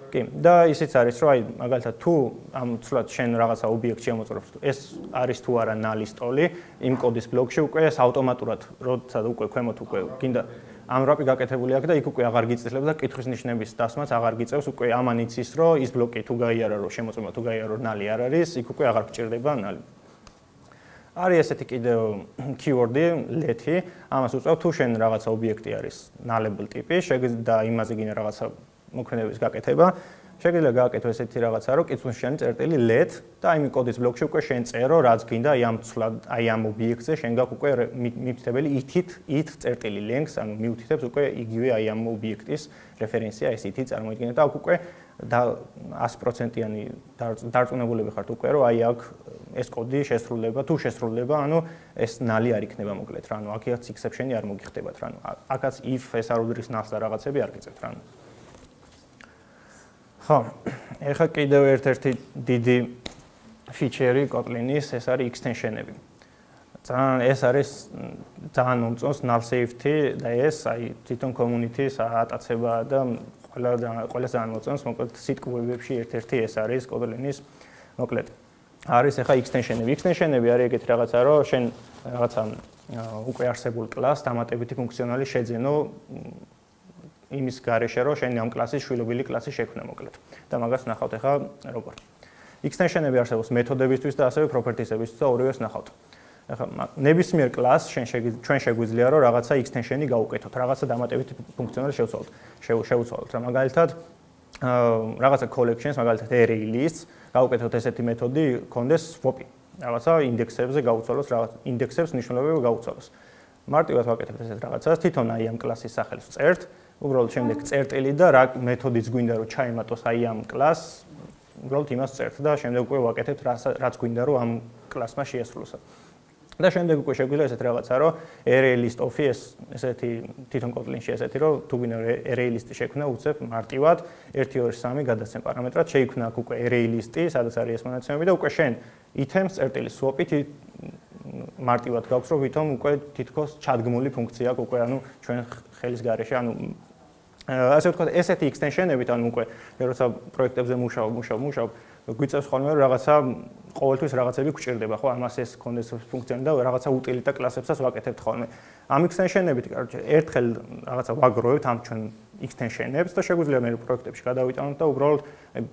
კი, და ისიც არის, რომ აი მაგალითად თუ ამ ცვლად შენ რაღაცა ობიექტს შემოწრობს, ეს არის თუ არა null-ის ტოლი, იმ კოდის ბლოკში უკვე ეს ავტომატურად, როცა უკვე ქვემოთ უკვე გინდა unwrap-ი გაკეთებული აქვს და იქ უკვე აღარ გიწითლებს და კითხვის ნიშნების დასმაც აღარ გიწევს, უკვე ამან იცის, რომ ის ბლოკი თუ გაიარა, რომ შემოწმება თუ გაიარა, რომ null-ი არ არის, იქ უკვე აღარ გჭირდება null-ი. არის ესეთი კიდევ keyword-ი, let-ი, ამას უწევ თუ შენ რაღაცა ობიექტი არის nullable ტიპი, და იმაზე გინდა რაღაცა მოქმედების გაკეთება, შეგიძლია გააკეთო ესეთი რაღაცა, რომ კითხულშიანი წერტილი let და აი კოდის ბლოკში უკვე შენ წერო, რაც გინდა აი ამ ობიექტზე, შენ გაქვს უკვე მითითებელი it წერტილი length, ანუ მიუთითებს უკვე იგივე აი ამ ობიექტის რეფერენსია ეს it წარმოიდგინეთ და აქ უკვე 100%-იანი დარწმუნებულები ხართ უკვე, რომ აი აქ ეს კოდი შესრულდება, თუ შესრულდება, ანუ ეს null-ი არ იქნება მოკლედ რა, ანუ აქაც exception-ი არ მოგიხდებათ რა, ანუ აქაც if ეს არ უდრის null-ს და რაღაცები არ გიწევთ რა. ხო, ეხლა კიდევ ერთ-ერთი დიდი ფიჩერი Kotlin-ის, ეს არის extension-ები. ეს არის ძალიან მომწონს null safety და ეს აი თვითონ community-ის ატაცება და ყველა ძალიან მომწონს, მოკლედ სიტყვებებში ერთ-ერთი ეს არის Kotlin-ის, მოკლედ არის ეხლა extension-ები. Extension-ები არის ეგეთი რაღაცა, რომ შენ რაღაცა უკვე არსებულ კლასს დამატებითი ფუნქციონალი შეძენო იმის გარეშე, რომ შენ ამ კლასის შვილობილი კლასი შექმნა მოკლედ. და მაგას ნახავთ ეხლა როგორ. Extension-ები არსებობს მეთოდებისთვის და ასევე properties-ებისთვის და ორივეს ნახავთ. ეხლა ნებისმიერ კლასს ჩვენ შეგვიძლია რომ რაღაცა extension-ი გავუკეთოთ, რაღაცა დამატებითი ფუნქციონალი შევცვალოთ. შევცვალოთ რა მაგალითად რაღაცა collections, მაგალითად array lists, გავუკეთოთ ესეთი მეთოდი, კონდეს swap-ი. რაღაცა ინდექსებზე გაუცვალოს, რაღაც ინდექსებს ნიშნულობები გაუცვალოს. მარტივად ვაკეთებთ ესეთ რაღაცას, თვითონ აი ამ კლასის სახელს წერთ, უბრალოდ შემდეგ წერტილი და რა მეთოდიც გვინდა რომ ჩაემატოს აი ამ კლასს, უბრალოდ იმას წერთ და შემდეგ უკვე ვაკეთებთ რაც გვინდა რომ ამ კლასმა შეასრულოს. და შემდეგ უკვე შეგვიძლია ესეთ რაღაცა რომ array list of ესეთი თვითონ Kotlin-ში ესეთი რომ თუ გვინდა array list-ი შექმნა უცებ მარტივად 1 2 3 გადაცემ პარამეტრად შეიქმნა აქ უკვე array list-ი სადაც არის ეს მონაცემები და უკვე შენ items წერტილი swap-ით მარტივად გაქვს რომ ვითომ უკვე თითქოს ჩადგმული ფუნქცია აქვს უკვე ანუ ჩვენ ხელის გარეშე ანუ ასე ვთქვათ ესეთი extension-ებით ანუ უკვე როცა პროექტებზე მუშაობ გვიწევს ხოლმე რომ რაღაცა ყოველთვის რაღაცები გვჭირდება ხო ამას ეს კონდეს ფუნქციონი და რაღაცა utility კლასებსაც ვაკეთებთ ხოლმე ამ extension-ებით კაროჩე ერთხელ რაღაცა ვაგროვებთ ამ ჩვენ extension-ებს და შეგვიძლია მე პროექტებში გადავიტანოთ და უბრალოდ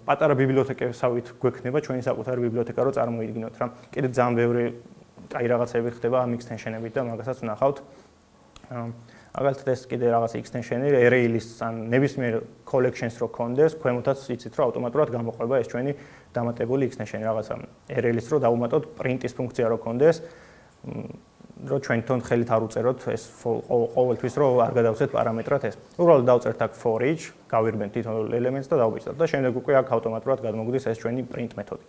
პატარა ბიბლიოთეკებსავით გვექნება ჩვენი საკუთარი ბიბლიოთეკა რომ წარმოიდგინოთ რა კიდე ძალიან ბევრი აი რაღაცები ხდება ამ extension-ებით და მაგასაც ვნახავთ მაგალითად ეს კიდე რაღაც extension-ი array lists ან ნებისმიერ collections რო კონდეს, ქვემოთაც იცით რომ ავტომატურად გამოყვება ეს ჩვენი დამატებული extension-ი რაღაცა array list რო დავუმატოთ print-ის ფუნქცია რო კონდეს, რო ჩვენ თვითონ ხელით არ უწეროთ ეს ყოველთვის რო არ გადავცეთ პარამეტრად ეს. უბრალოდ დავწერთ აქ for each, გავირბენთ თვითონ ელემენტს და დავბიჭდოთ და შემდეგ უკვე აქ ავტომატურად გადმოგვდის ეს ჩვენი print მეთოდი.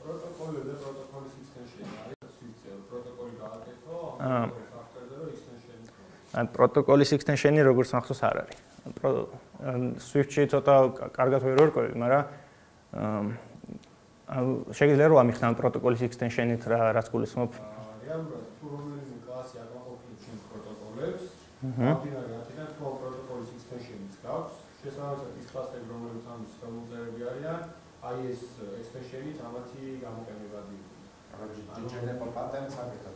პროტოკოლი და პროტოკოლის extension-ი არის სიძე პროტოკოლი გააკეთო ან პროტოკოლის extension-ი როგორც მახსოვს არ არის. Swift-ში ცოტა კარგად ვერ ვერკვევი, მაგრამ შეიძლება რომ ამიხსნა პროტოკოლის extension-ით რაც გულისხმობ. რეალურად თუ რომელიმე კლასი აკმაყოფილებს შენ პროტოკოლებს, ამდინარიდან თუ პროტოკოლის extension-იც გაქვს, შესაბამისად ის კლასები რომლებიც ამის ხელმოწერები არიან, აი ეს extension-ით ამათი გამოყენებადი. ანუ general pattern-ს აკეთებ.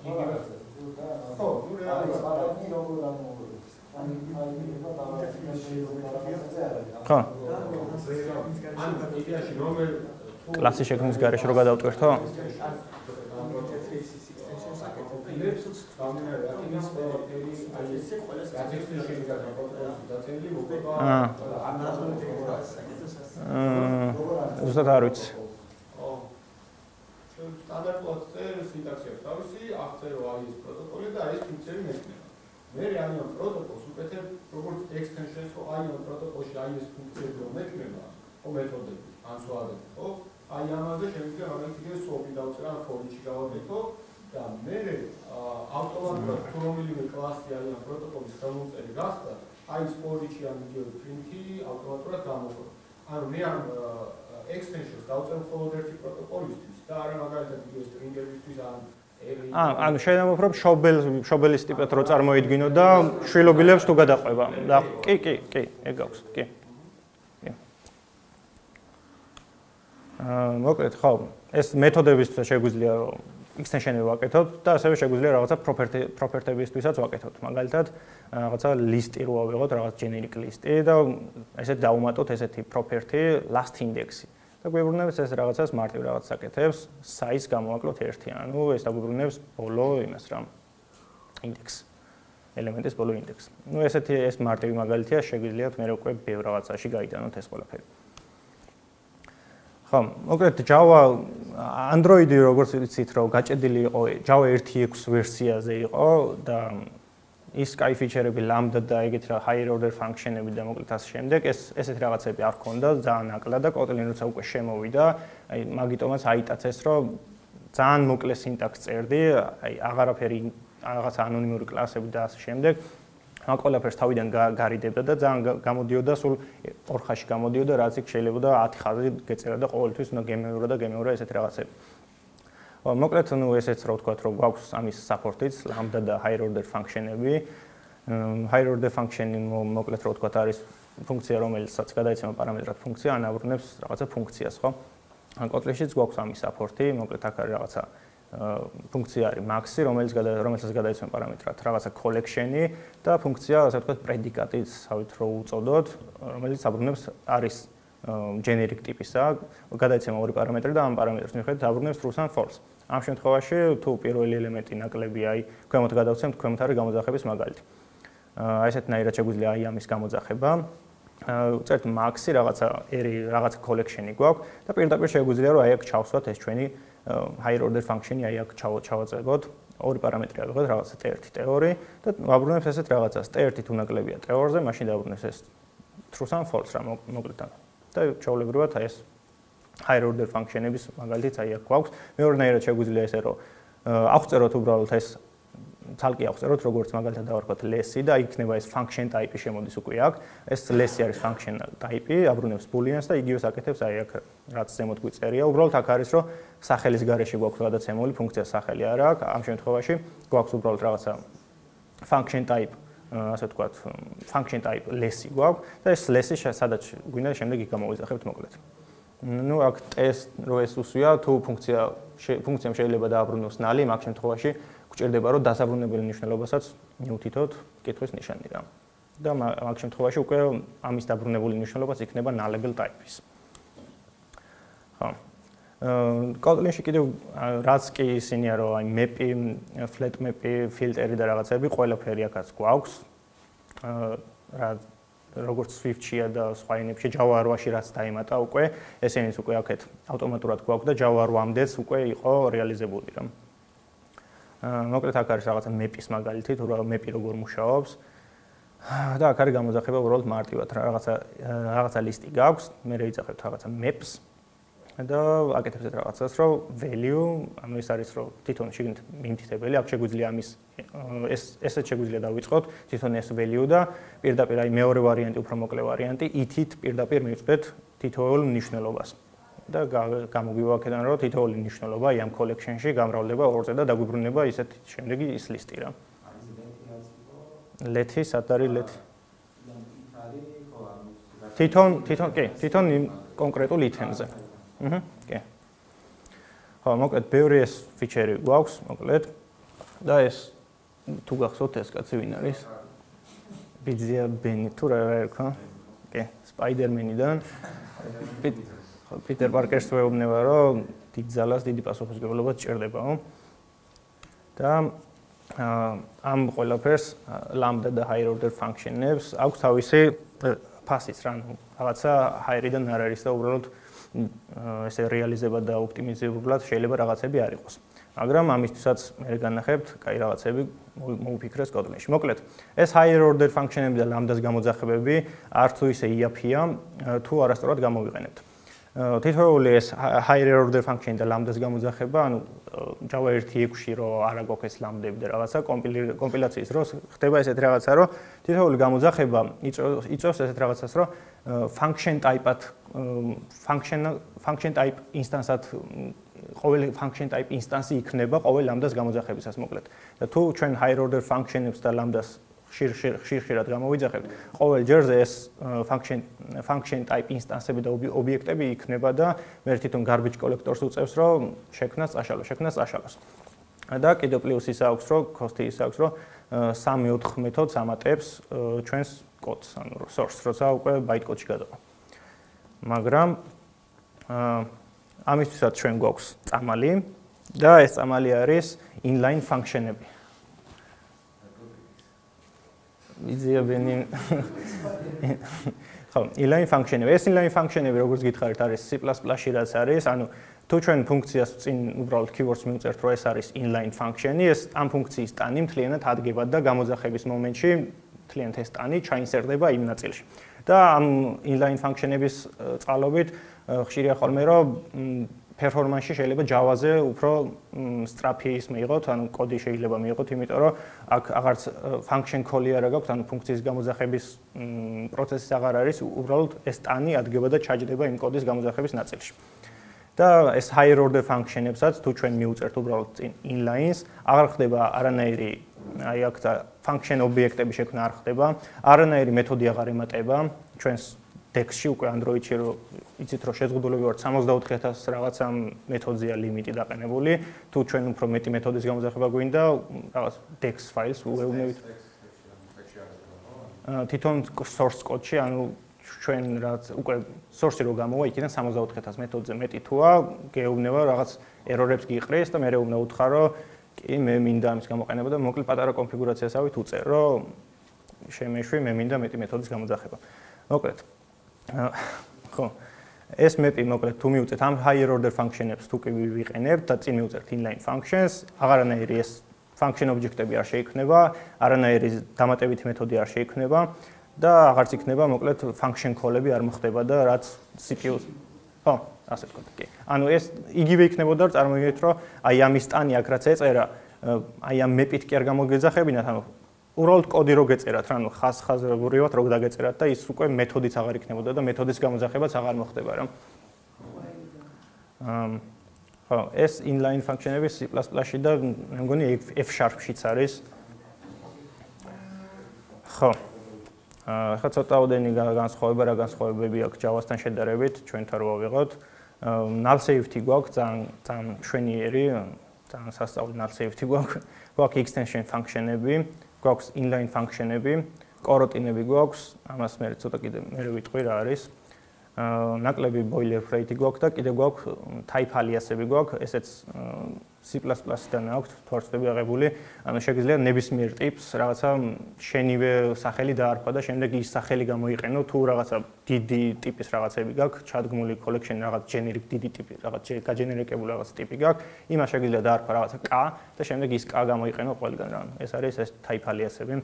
ხო, ნუ რეალურად ხო. ან იდეაში რომელ კლასის შექმნის გარეშე რო გადავტვირთო? ზუსტად არ ვიცი. სტანდარტულად სინტაქსი აქვს თავისი, აღწერო აი ეს პროტოკოლი და აი ეს ფუნქციები მექნება. მე აი ამ პროტოკოლს უკეთებ როგორც extension-ს, ხო აი ამ პროტოკოლში აი ეს ფუნქციები რომ მექნება, ხო მეთოდები, ან სვადები, ხო? აი ამაზე შემიძლია მაგალითად swap-ი დავწერა, for-ში გავაკეთო და მე ავტომატურად თუ რომელიმე კლასი აი ამ პროტოკოლის ხელმომწერი გახდა, აი ეს for-ში ან იგივე print-ი ავტომატურად გამოყო. ანუ მე ამ extension-ს დავწერ მხოლოდ ერთი პროტოკოლისთვის და არა მაგალითად იგივე string-ებისთვის ან ანუ შეიძლება რომ შობელის ტიპად რო წარმოიდგინო და შვილობილებს თუ გადაყვება. და კი, ეგ გაქვს, კი. მოკლედ, ხო, ეს მეთოდებისთვის შეგვიძლია რომ extension-ები ვაკეთოთ და ასევე შეგვიძლია რაღაცა property-ებისთვისაც ვაკეთოთ. მაგალითად, რაღაცა list-ი რო ავიღოთ, რაღაც generic list-ი და ესეთ დავუმატოთ ესეთი property last index-ი. და გვიბრუნებს ეს რაღაცას მარტივ რაღაცას აკეთებს, size გამოვაკლოთ 1. ანუ ეს დაგვიბრუნებს ბოლო იმას რა. index. ელემენტის ბოლო index. ნუ ესეთი ეს მარტივი მაგალითია, შეგვიძლიათ მე უკვე ბევრ რაღაცაში გაიტანოთ ეს ყველაფერი. ხო, მოკლედ Java Android-ი როგორც იცით, რომ გაჭედილი იყო Java 1.6 ვერსიაზე იყო და ის sky feature-ები lambda და ეგეთ რა higher order function-ები და მოკლედ ასე შემდეგ ესეთი რაღაცები არ ქონდა ძალიან ნაკლად და Kotlin როცა უკვე შემოვიდა, აი მაგიტომაც აიტაცეს რომ ძალიან მოკლე სინტაქსს წერდი, აი აღარაფერი რაღაც ანონიმური კლასები და ასე შემდეგ. მაგ ყველაფერს თავიდან გარიდებდა და ძალიან გამოდიოდა სულ 2 ხაზში გამოდიოდა, რაც იქ შეიძლება 10 ხაზი გეწერა და ყოველთვის უნდა გემეურა ესეთ რაღაცები. მოკლედ ნუ ესეც რა ვთქვათ რომ გვაქვს ამის support-იც lambda და higher order function-ები. higher order function-ი მოკლედ რა ვთქვათ არის ფუნქცია რომელსაც გადაიცემა პარამეტრად ფუნქცია ან აბრუნებს რაღაცა ფუნქციას, ხო? Kotlin-შიც გვაქვს ამის support-ი, მოკლედ აქ არის რაღაცა ფუნქცია არის max-ი, რომელსაც გადაიცემა პარამეტრად რაღაცა collection-ი და ფუნქცია, ასე ვთქვათ, predicate-იც, ავით რო უწოდოთ, რომელიც აბრუნებს არის generic ტიპისა, გადაიცემა ორი პარამეტრი და ამ პარამეტრს მიხედვით აბრუნებს true ან false. ამ შემთხვევაში თუ პირველი ელემენტი ნაკლები აი ქვემოთ გადავცემთ, ქვემოთ არის გამოძახების მაგალითი. Აი ესეთნაირად შეგვიძლია აი ამის გამოძახება. წერთ max-ი რაღაცა ერი რაღაცა collection-ი გვაქვს და პირდაპირ შეგვიძლია რომ აი აქ ჩავსვათ ეს ჩვენი higher order function-ი აი აქ ჩავაწეროთ ორი პარამეტრი ავიღოთ რაღაცა t1 t2 და ვაბრუნებთ ესეთ რაღაცას t1 თუ ნაკლებია t2-ზე მაშინ დავაბრუნებს ეს true ან false რა მოკლედ და ჩავლებრივად აი ეს higher order function-ების მაგალითიც აი აქ გვაქვს მეორნაირად შეგვიძლია ესე რომ აღწეროთ უბრალოდ ეს ცალკე აღწეროთ როგორც მაგალითად დავარქვათ less-ი და იქნება ეს function type-ი შემოდის უკვე აქ ეს less-ი არის function type-ი აბრუნებს booleans და იგივე საკეთებს აი აქ რაც ზემოთ გვიწერია უბრალოდ აქ არის რომ სახელის გარეშე გვაქვს გადაცემული ფუნქციას სახელი არ აქვს ამ შემთხვევაში გვაქვს უბრალოდ რაღაცა function type ასე ვთქვათ function type less-ი გვაქვს და ეს less-ი სადაც გვინდა შემდეგ იქ გამოვიძახებთ მოკლედ ну აქ test რო ეს უსვია თუ ფუნქციამ შეიძლება დააბრუნოს null-ი მაგ შემთხვევაში გვჭირდება რომ დასაბრუნებელი ნიშნულობასაც მივთითოთ კითხვის ნიშანი რა და მაგ შემთხვევაში უკვე ამის დაბრუნებული ნიშნულობაც იქნება nullable type-ის ხო Kotlin-ში კიდევ რაც კი ისინია რომ აი map-ი, flat map-ი, filter-ი და რაღაცები ყველაფერი აქაც გვაქვს. რა როგორც Swift-ია და სხვა ენებში Java 8-ში რაც დაემატა უკვე, ესენიც უკვე აქეთ ავტომატურად გვაქვს და Java 8-მდეც უკვე იყო რეალიზებული რა. მოკლედ აქ არის რაღაცა map-ის მაგალითი, თუ map-ი როგორ მუშაობს. და აქ არის გამოძახება უბრალოდ მარტივად რაღაცა ლისტი გაქვს, მე რეიძახებთ რაღაცა maps და აკეთებთ რაღაცას, რომ value, ანუ ეს არის რომ თვითონ შეგნით მიმთითებელი, აქ შეგვიძლია ამის ესეც შეგვიძლია დავიწყოთ, თვითონ ეს value და პირდაპირ აი მეორე ვარიანტი, უფრო მოკლე ვარიანტი, ith-ით პირდაპირ მივწვდეთ თითოეულ მნიშვნელობას. და გამოგვივა აქედან რომ თითოეული მნიშვნელობა აი ამ collection-ში გამრავლდება ორზე და დაგვიბრუნება ისეთ შემდეგი ის ლისტი რა. ლეთი, სად არის ლეთი? თვითონ კონკრეტულ ითემზე. კი. ხო, მოკლედ ბევრი ეს ფიჩერი გვაქვს, მოკლედ. და ეს თუ გახსოვთ ეს კაცი ვინ არის? ბიძია ბენი თუ რა ერქვა? კი, სპაიდერმენიდან. პიტერ პარკერს ვეუბნება, რომ დიდ ძალას დიდი პასუხისმგებლობა სჭირდებაო. და ამ ყველაფერს lambda და higher order function-ებს აქვს თავისი ფასიც რა, რაღაცა higher-დან არ არის და უბრალოდ ესე რეალიზება და ოპტიმიზირებულად შეიძლება რაღაცები არ იყოს. მაგრამ ამისთვისაც მე განახებთ, კაი რაღაცები მოვიფიქრეს Kotlin-ში. მოკლედ, ეს higher order function-ები და lambda-ს გამოძახებები არ თუ ისე იაფია, თუ არასწორად გამოვიყენებთ. თითოეული ეს higher order function და lambda-ს გამოძახება, ანუ Java 1.6-ში რო არა გვაქვს ეს lambda-ები და რაღაცა კომპილაციის დროს ხდება ესეთ რაღაცა, რომ თითოეული გამოძახება იწვევს ესეთ რაღაცას, რომ function type-ად function type instance-ად ყოველი function type instance იქნება ყოველ lambda-ს გამოძახებისას მოკლედ. და თუ ჩვენ higher order function-ებს და lambda-ს ხშირად გამოვიძახებთ, ყოველ ჯერზე ეს function type instance-ები და ობიექტები იქნება და მე თვითონ garbage collector-ს უწევს, რომ შექმნას წაშალოს. და კიდევ პლუს ის აქვს, რომ cost ის აქვს, რომ 3-4 მეთოდს ამატებს ჩვენს კოდს, ანუ source, როცა უკვე bytecode-ში გადავა. მაგრამ ამისთვისაც ჩვენ გვაქვს წამალი და ეს წამალი არის inline function-ები. იძიებენი ხო, inline function-ები. ეს inline function-ები, როგორც გითხარით, არის C++-ში რაც არის, ანუ თუ ჩვენ ფუნქციას წინ უბრალოდ keywords მივწერთ, რომ ეს არის inline function-ი, ეს ამ ფუნქციის ტანი მთლიანად ადგება და გამოძახების მომენტში მთლიანად ეს ტანი ჩაინსერტდება იმ ნაწილში. და ამ inline function-ების წყალობით ხშირია ხოლმე, რომ performance-ში შეიძლება Java-ზე უფრო სწრაფი ის მიიღოთ, ანუ კოდი შეიძლება მიიღოთ, იმიტომ რომ აქ აღარც function call-ი არ გაქვთ, ანუ ფუნქციის გამოძახების პროცესი აღარ არის, უბრალოდ ეს ტანი ადგება და ჩაჯდება იმ კოდის გამოძახების ნაწილში. და ეს higher order function-ებსაც თუ ჩვენ მივუწერთ უბრალოდ inlines, აღარ ხდება არანაირი აი აქ function ობიექტები შექმნა არ ხდება, არანაირი მეთოდი აღარ ემატება ჩვენს Dex-ში უკვე Android-ში რო იცით რომ შეზღუდულები ვართ 64000 რაღაცა მეთოდზეა ლიმიტი დაყენებული, თუ ჩვენ უფრო მეტი მეთოდის გამოძახება გვინდა, რაღაც Dex ფაილს უეუბნებით. თვითონ source code-ში, ანუ ჩვენ რაც უკვე source-ი რო გამოვა, იქიდან 64000 მეთოდზე მეტი თუა, გეუბნება რაღაც error-ებს გიყრეს და მე უნდა უთხრა რომ კი მე მინდა ამის გამოყენება და მოკლედ პატარა კონფიგურაციასავით უწერ, რომ შემეშვი მე მინდა მეტი მეთოდის გამოძახება. მოკლედ ხო ეს map-ი მოკლედ თუ მივუწეთ ამ higher order function-ებს თუ კი ვიყენებთ და წინ მივუწეთ inline functions, აღარანაირი ეს function object-ები არ შეიქმნება, არანაირი დამატებითი მეთოდი არ შეიქმნება და აღარც იქნება მოკლედ function call-ები არ მოხდება და რაც CPU-ს ხო, ასე ვთქვათ, კი. ანუ ეს იგივე იქნებოდა, წარმოვიდგინეთ, რომ აი ამის ტანი აქ რაც ეწერა, აი ამ map-ით კი არ გამოგეძახებინათ, ანუ უბრალოდ კოდი რო გეწერათ, რა, ანუ ხაზებრივად რო დაგეწერათ და ის უკვე მეთოდიც აღარ იქნებოდა და მეთოდის გამოძახებაც აღარ მოხდება რა. ხო, ეს inline function-ები C++-ში და მე მგონი F#-შიც არის. ხო. ახლა ცოტაოდენი განსხვავება რა განსხვავებები აქვს Java-სთან შედარებით, ჩვენთან რო ავიღოთ. null safety გვაქვს, ძალიან მშვენიერი, ძალიან სასწაული null safety გვაქვს. გვაქვს extension function-ები, გვაქვს inline function-ები, კოროტინები გვაქვს, ამას მე ცოტა კიდე მე ვიტყვი რა არის. ნაკლები boilerplate გვაქვს და კიდე გვაქვს type alias-ები გვაქვს, ესეც C++-დან აქვს, თუ არ ვწდები აღებული, ანუ შეგიძლია ნებისმიერ ტიპს რაღაცა შენივე სახელი დაარქვა და შემდეგ ის სახელი გამოიყენო, თუ რაღაცა დიდი ტიპის რაღაცები გაქვს, ჩადგმული collection რაღაც generic დიდი ტიპი, რაღაც გაჯენერიკებული რაღაც ტიპი გაქვს, იმას შეგიძლია დაარქვა რაღაცა k და შემდეგ ის k გამოიყენო ყველგან რა. ეს არის ეს type alias-ები.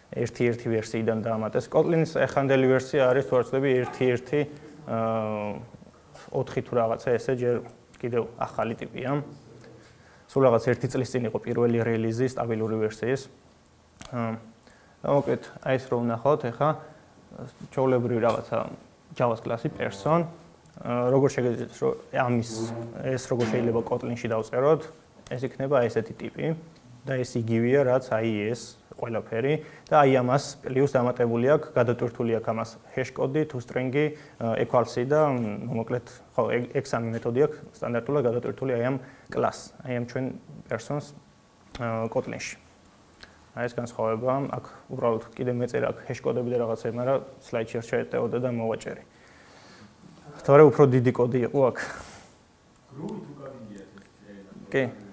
ერთი ვერსიიდან დაამატეს. Kotlin-ის ეხანდელი ვერსია არის, თუ არ ვწდები, 1.1.4 თუ რაღაცა ესე ჯერ კიდევ ახალი ტიპია. სულ რაღაც 1 წლის წინ იყო პირველი რელიზი სტაბილური ვერსიის. მოკლედ, აი ეს რო ვნახოთ, ეხა ჩვეულებრივი რაღაცა Java-ს კლასი person. როგორ შეგეძლოთ, რომ ამის ეს როგორ შეიძლება Kotlin-ში დავწეროთ, ეს იქნება ესეთი ტიპი და ეს იგივეა, რაც აი ეს ყველაფერი და აი ამას პლუს დამატებული აქვს, გადატვირთული აქვს ამას hash კოდი, toString-ი, equals-ი და მოკლედ ხო ეგ სამი მეთოდი აქვს სტანდარტულად გადატვირთული აი ამ class, აი ამ ჩვენ persons Kotlin-ში. აი ეს განსხვავება, აქ უბრალოდ კიდე მეწერა აქ hash კოდები და რაღაცები, მაგრამ slide-ში შევეტეოდა და მოვაჭერი. თორე უფრო დიდი კოდი იყო აქ. Groovy თუ კადინია ეს. კი.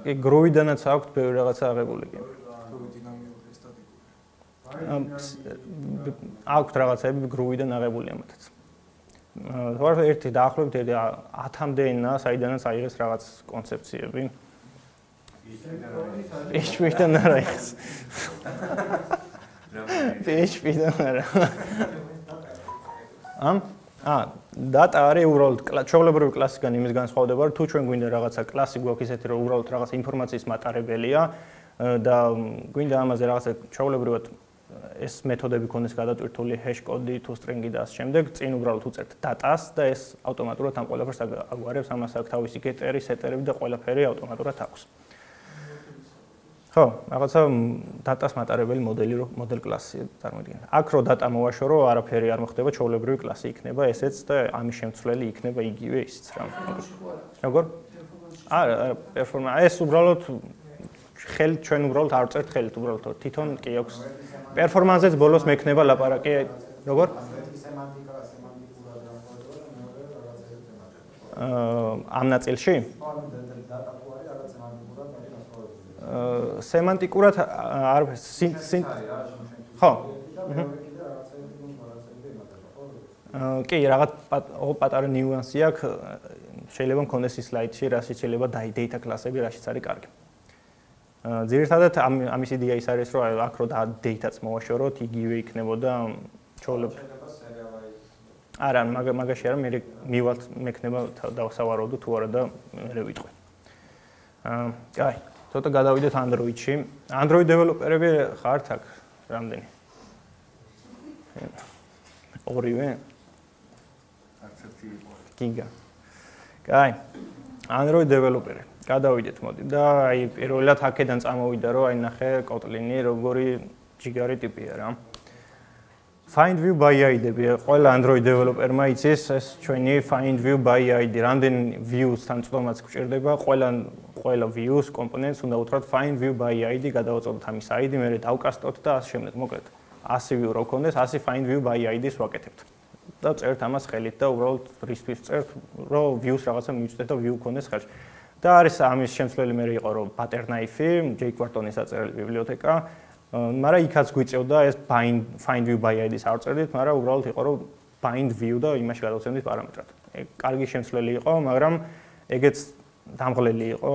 კი, Groovy-დანაც აქვს ბევრი რაღაცა აღებული კი. Groovy დინამიური სტატიკური. აქვს რაღაცები Groovy-დან აღებული ამათაც. თორე ერთი დაახლოებით 10-მდე ენა, საიდანაც აიღეს რაღაც კონცეფციები. PHP-დან არა იღეს. PHP-დან არა. Data არის უბრალოდ ჩვეულებრივი კლასისგან იმის განსხვავდება, რომ თუ ჩვენ გვინდა რაღაცა კლასი გვაქვს ისეთი, რომ უბრალოდ რაღაც ინფორმაციის მატარებელია და გვინდა ამაზე რაღაცა ჩვეულებრივად ეს მეთოდები ქონდეს გადატვირთული hash კოდი, toString-ი და ამ შემდეგ, წინ უბრალოდ უწერთ data-ს და ეს ავტომატურად ამ ყველაფერს აგვარებს, ამას აქვს თავისი getter-ი, setter-ები და ყველაფერი ავტომატურად აქვს. ხო, რაღაცა data-ს მატარებელი მოდელ კლასი წარმოიდგინეთ. აქ რო data მოვაშორო, არაფერი არ მოხდება, ჩვეულებრივი კლასი იქნება ესეც და ამის შემცვლელი იქნება იგივე ისიც რა. როგორ? არა, performance ეს უბრალოდ ხელით ჩვენ უბრალოდ არ ვწერთ ხელით, უბრალოდ თვითონ კი აქვს. performance-ს ბოლოს მექნება ლაპარაკი, როგორ? სემანტიკურად განსხვავდება და მეორე რაღაცები თემატიკა. ამ ნაწილში? data თუ არის რაღაც სემანტიკურად არის განსხვავებული. სემანტიკურად არ ხო. კი, რაღაც პატარა ნიუანსი აქვს, შეიძლება მქონდეს ის slide-ში, რასაც შეიძლება data class-ები, რასაც არის კარგი. ძირითადად ამის იდეა ის არის, რომ აქ რო data-ც მოვაშოროთ, იგივე იქნებოდა ჩვეულებრივ. არა, მაგაში არა, მე მივალთ მექნება დავსავარაუდო თუ არა და მე ვიტყვი. კაი. ცოტა გადავიდეთ Android-ში. Android დეველოპერები ხართ აქ რამდენი? ორივე? არც ერთი იყო. გიგა. კაი. Android დეველოპერი. გადავიდეთ მოდი და აი პირველად აქედან წამოვიდა რომ აი ნახე Kotlin-ი როგორი ჯიგარი ტიპია რა. Find view by ID-ები. ყველა Android დეველოპერმა იცის ეს ჩვენი find view by ID. რამდენ views-თან წვდომაც გვჭირდება, ყველა views კომპონენტს უნდა უთხრათ find view by ID, გადავაწოდოთ ამის ID, მერე დავკასტოთ და ასე შემდეგ. მოკლედ 100 view რო გქონდეს, 100 find view by ID-ს ვაკეთებთ. და წერთ ამას ხელით და უბრალოდ რისთვის წერთ, რომ views რაღაცა მივწდეთ და view გქონდეს ხელში. და არის ამის შემცვლელი მერე იყო რომ pattern-if, Jake Wharton-ის აწერილი ბიბლიოთეკა. მაგრამ იქაც გვიწევდა ეს find view by ID-ს არ წერდით, მაგრამ უბრალოდ იყო რომ bind view და იმაში გადავცემდით პარამეტრად. ეგ კარგი შემცვლელი იყო, მაგრამ ეგეც დამღლელი იყო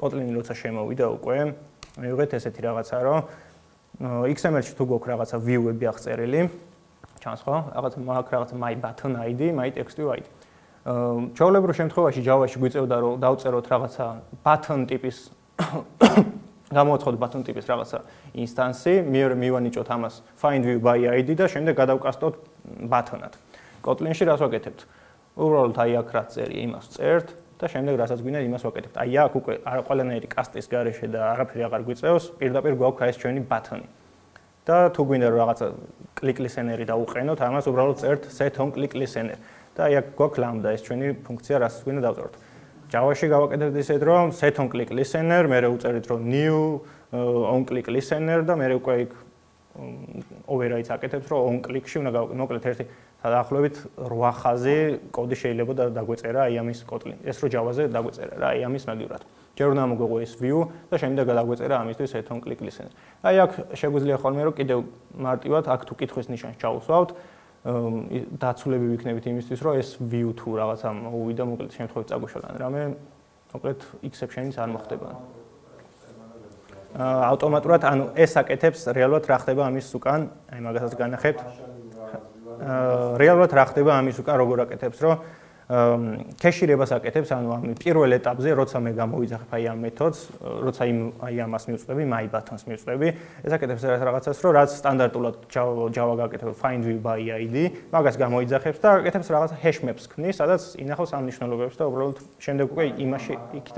Kotlin-ი როცა შემოვიდა უკვე, მივიღეთ ესეთი რაღაცა, რომ XML-ში თუ გვაქვს რაღაცა view-ები აღწერილი, ჩანს ხო? რაღაცა my button ID, my text view ID. ჩვეულებრივ შემთხვევაში Java-ში გვიწევდა რომ დავწეროთ რაღაცა button ტიპის გამოვაცხოთ button ტიპის რაღაცა ინსტანსი, მეორე მივანიჭოთ ამას find view by ID და შემდეგ გადავკასტოთ button-ად. Kotlin-ში რას ვაკეთებთ? უბრალოდ აი აქ რაც წერია, იმას წერთ და შემდეგ რასაც გვინდა იმას ვაკეთებთ. აი აქ უკვე ყველანაირი კასტის გარეშე და არაფერი აღარ გვიწევს, პირდაპირ გვაქვს ეს ჩვენი button-ი. და თუ გვინდა რომ რაღაცა click listener-ი დავუყენოთ, ამას უბრალოდ წერთ set on click listener. და აი აქ გვაქვს lambda ეს ჩვენი ფუნქცია, რასაც გვინდა დავწეროთ. Java-ში გავაკეთებთ ისეთ რომ set on click listener, მე უწერით რომ new on click listener და მე უკვე იქ override-ს აკეთებთ რომ on click-ში უნდა მოკლედ ერთი დაახლოებით 8 ხაზი კოდი შეიძლება დაგვეწერა აი ამის Kotlin. ეს რო Java-ზე დაგვეწერა რა აი ამის მაგივრად. ჯერ უნდა მოგვეღო ეს view და შემდეგ გადაგვეწერა ამისთვის set on click listener. აი აქ შეგვიძლია ხოლმე რომ კიდევ მარტივად აქ თუ კითხვის ნიშანს ჩავუსვავთ დაცულები ვიქნებით იმისთვის რომ ეს view თუ რაღაცა მოუვიდა მოკლედ შემთხვევით წაგვიშალან რამე მოკლედ exception-იც არ მოხდება. ავტომატურად ანუ ეს აკეთებს რეალურად რა ხდება ამის უკან აი მაგასაც განახებთ. რეალურად რა ხდება ამის უკან როგორ აკეთებს რომ кэшირებას აკეთებს ანუ ამ პირველ ეტაპზე როცა მე გამოვიძახებ აი ამ მეთოდს როცა აი ამას მივწვევი my buttons მივწვევი ეს აკეთებს რაღაცას რომ რაც სტანდარტულად Java გააკეთებს find view by ID მაგას გამოიძახებს და აკეთებს რაღაცა hash maps ქმნის სადაც ინახავს ამ ნიშნულობებს და უბრალოდ შემდეგ უკვე იმაში იქით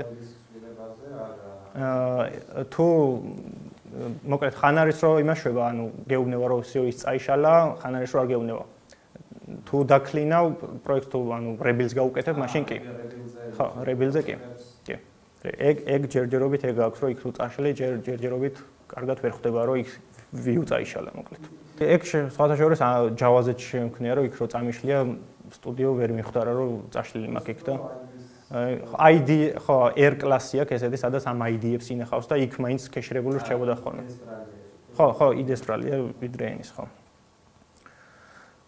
თუ მოკლედ ხან არის რომ იმაშვება ანუ გეუბნება რომ ის წაიშალა ხან არის რომ არ გეუბნება თუ დაკლინავ პროექტს თუ ანუ rebuild-ს გავუკეთებ მაშინ კი ხო rebuild-ზე კი კი ეგ ჯერჯერობით ეგ აქვს რომ იქ თუ წაშლი ჯერჯერობით კარგად ვერ ხვდება რომ იქ view წაიშალა მოკლედ ეგ სხვათა შორის Java-ზე შემქნია რომ იქ რო წამიშლია სტუდიო ვერ მიხვდარა რომ წაშლილი მაქვს იქ და ID ხო R კლასი აქვს ესეთი სადაც ამ ID-ებს ინახავს და იქ მაინც კეშირებული რჩებოდა ხოლმე. ხო, იდესტრალია ვიდრე ენის ხო.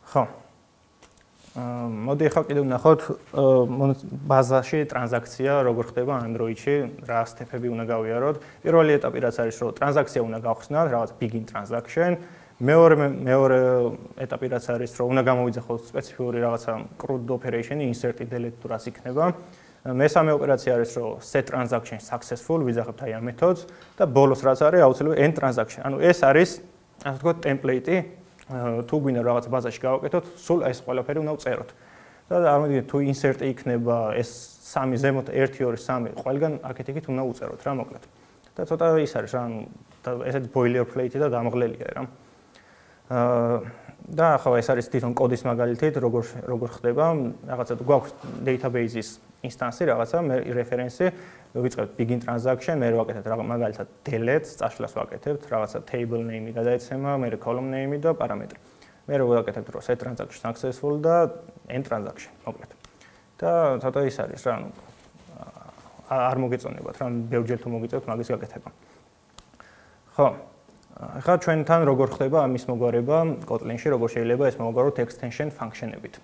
ხო. მოდი ახლა კიდევ ვნახოთ ბაზაში ტრანზაქცია როგორ ხდება Android-ში, რა სტეპები უნდა გავიაროთ. პირველი ეტაპი რაც არის რომ ტრანზაქცია უნდა გავხსნათ, რაღაც begin transaction. მეორე ეტაპი რაც არის რომ უნდა გამოვიძახოთ სპეციფიკური რაღაცა CRUD operation, insert delete თუ რაც იქნება. მესამე ოპერაცია არის რომ set transaction successful ვიძახებთ აი ამ მეთოდს და ბოლოს რაც არის აუცილებლად end transaction. ანუ ეს არის ასე ვთქვათ ტემპლეიტი თუ გვინდა რაღაც ბაზაში გავაკეთოთ, სულ ეს ყველაფერი უნდა ვწეროთ. და წარმოგიდგენთ თუ insert-ი იქნება ეს 3 ზემოთ 1 2 3 ყველგან აქეთ-იქით უნდა უწეროთ რა მოკლედ. და ცოტა ის არის რა ანუ ესეთი boilerplate და დამღლელია რა. და ახლა ეს არის თვითონ კოდის მაგალითით როგორ ხდება რაღაცა გვაქვს database-ის instance-ი რაღაცა მე რეფერენსი ვიწყებთ begin transaction მე ვაკეთებ მაგალითად delete წაშლას ვაკეთებთ რაღაცა table name-ი გადაეცემა მე column name-ი და პარამეტრი მე ვაკეთებ რომ set transaction successful და end transaction მოკლედ და ცოტა ის არის რა ანუ არ მოგეწონებათ რა ბევრჯერ თუ მოგიწევთ მაგის გაკეთება ხო ახლა ჩვენთან როგორ ხდება ამის მოგვარება Kotlin-ში, როგორ შეიძლება ეს მოვაგვაროთ extension function-ებით.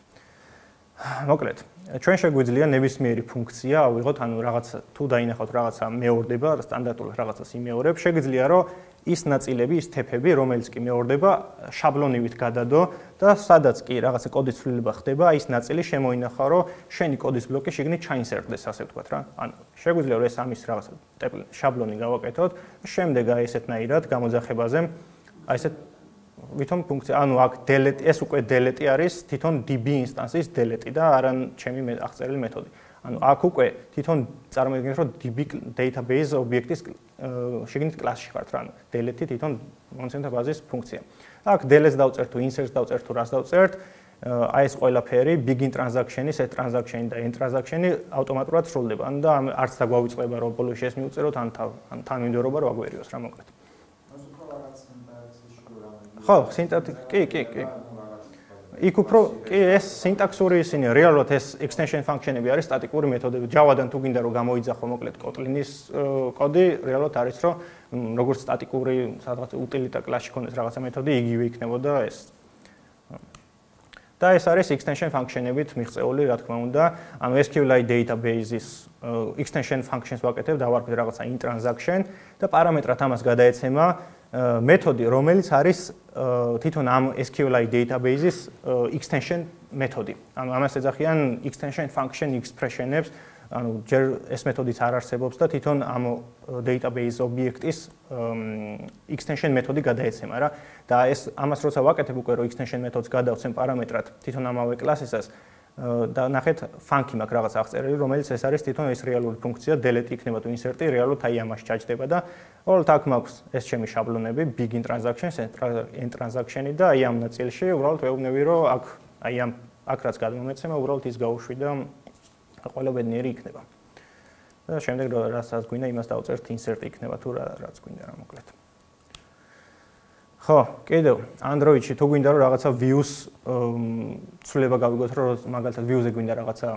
მოკლედ, ჩვენ შეგვიძლია ნებისმიერი ფუნქცია ავიღოთ, ანუ რაღაც თუ დაინახავთ რაღაცა მეორდება, სტანდარტულად რაღაცას იმეორებ, შეგვიძლია რომ ის ნაწილები, ის თეფები, რომელიც კი მეორდება, შაბლონივით გადადო და სადაც კი რაღაცა კოდის ცვლილება ხდება, ის ნაწილი შემოინახა, რომ შენი კოდის ბლოკი შიგნით ჩაინსერტდეს, ასე ვთქვათ რა. ანუ შეგვიძლია რომ ეს ამის რაღაცა შაბლონი გავაკეთოთ, შემდეგ აი ესეთნაირად გამოძახებაზე აი ესეთ ვითომ ფუნქცია, ანუ აქ delete ეს უკვე delete არის თვითონ db instance-ის delete და არა ჩემი აღწერილი მეთოდი. ანუ აქ უკვე თვითონ წარმოიდგინეთ რომ db database ობიექტის შეგნით კლასში ხართ რა, ანუ delete თვითონ მონაცემთა ბაზის ფუნქცია. აქ delete დავწერთ თუ insert დავწერთ თუ რას დავწერთ, აი ეს ყველაფერი begin transaction-ი, set transaction-ი და end transaction-ი ავტომატურად სრულდება. ანუ და არც და გვავიწყდება რომ ბოლოში ეს მივწეროთ, ან თანმიმდევრობა რო აგვერიოს რა მოკლედ. ხო, სინტაკტიკა კი. იქ უფრო კი ეს სინტაქსური ისინი რეალურად ეს extension function-ები არის სტატიკური მეთოდები. Java-დან თუ გინდა რომ გამოიძახო მოკლედ Kotlin-ის კოდი, რეალურად არის რომ როგორც სტატიკური სადღაც utility class-ში ქონდეს რაღაცა მეთოდი, იგივე იქნებოდა ეს. და ეს არის extension function-ებით მიღწეული, რა თქმა უნდა, ანუ SQLite database-ის extension functions ვაკეთებ, დავარქვით რაღაცა in transaction და პარამეტრად ამას გადაეცემა მეთოდი, რომელიც არის თვითონ ამ SQLite database-ის extension მეთოდი. ანუ ამას ეძახიან extension function expression-ებს, ანუ ჯერ ეს მეთოდიც არ არსებობს და თვითონ ამ database object-ის extension მეთოდი გადაეცემა რა. და ეს ამას როცა ვაკეთებ უკვე რომ extension მეთოდს გადავცემ პარამეტრად თვითონ ამავე კლასისას და ნახეთ funky მაქვს რაღაც აღწერილი, რომელიც ეს არის თვითონ ეს რეალური ფუნქცია delete იქნება თუ insert-ი რეალურად აი ამაში ჩაჯდება და უბრალოდ აქ მაქვს ეს ჩემი შაბლონები begin transactions, end transaction-ი და აი ამ ნაწილში უბრალოდ ვეუბნები რომ აქ რაც გადმომეცემა უბრალოდ ის გავუშვი და ყველა ბედნიერი იქნება. და შემდეგ რასაც გვინდა იმას დავწერთ insert იქნება თუ რაც გვინდა რა მოკლედ. ხო, კიდევ Android-ში თუ გვინდა რომ რაღაცა views ცვლილება გავიგოთ რომ მაგალითად views-ზე გვინდა რაღაცა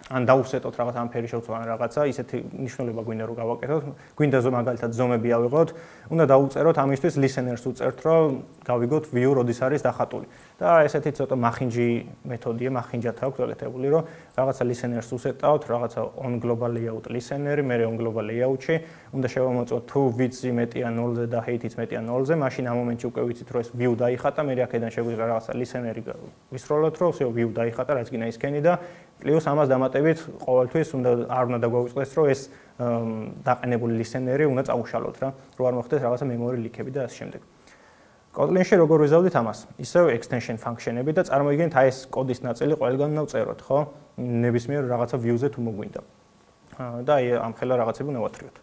ან დავუსეტოთ რაღაც ამ ფერი შევცვალ რაღაცა, ისეთი ნიშნულება გვინდა რომ გავაკეთოთ, გვინდა მაგალითად ზომები ავიღოთ, უნდა დავუწეროთ ამისთვის listeners უწერთ რომ გავიგოთ view როდის არის დახატული. და ესეთი ცოტა maxinji მეთოდია, maxinjat აქვს ელეთებული რომ რაღაცა listeners უსეტავთ, რაღაცა on global layout listener-ი, მე on global layout-ში უნდა შევამოწმოთ თუ width-ი მეტია 0-ზე და height-იც მეტია 0-ზე, მაშინ ამ მომენტში უკვე ვიცით რომ ეს view დაიხატა, მე აქედან შეგვიძლია რაღაცა listener-ი ვისროლოთ რომ всё view დაიხატა, რაც გინდა ისქენი და პლუს ამას დამატებით ყოველთვის არ უნდა დაგვაუწყდეს რომ ეს დაყენებული listener-ი უნდა წაუშალოთ რა, რომ არ მოხდეს რაღაცა memory leak-ები და ასე შემდეგ. Kotlin-ში როგორ ვიზავდით ამას? ისევ extension function-ები და წარმოიდგინეთ აი ეს კოდის ნაწილი ყველგან უნდა ვწეროთ, ხო? ნებისმიერ რაღაცა view-ზე თუ მოგვინდა. და აი ამ ხელა რაღაცები უნდა ვათრიოთ.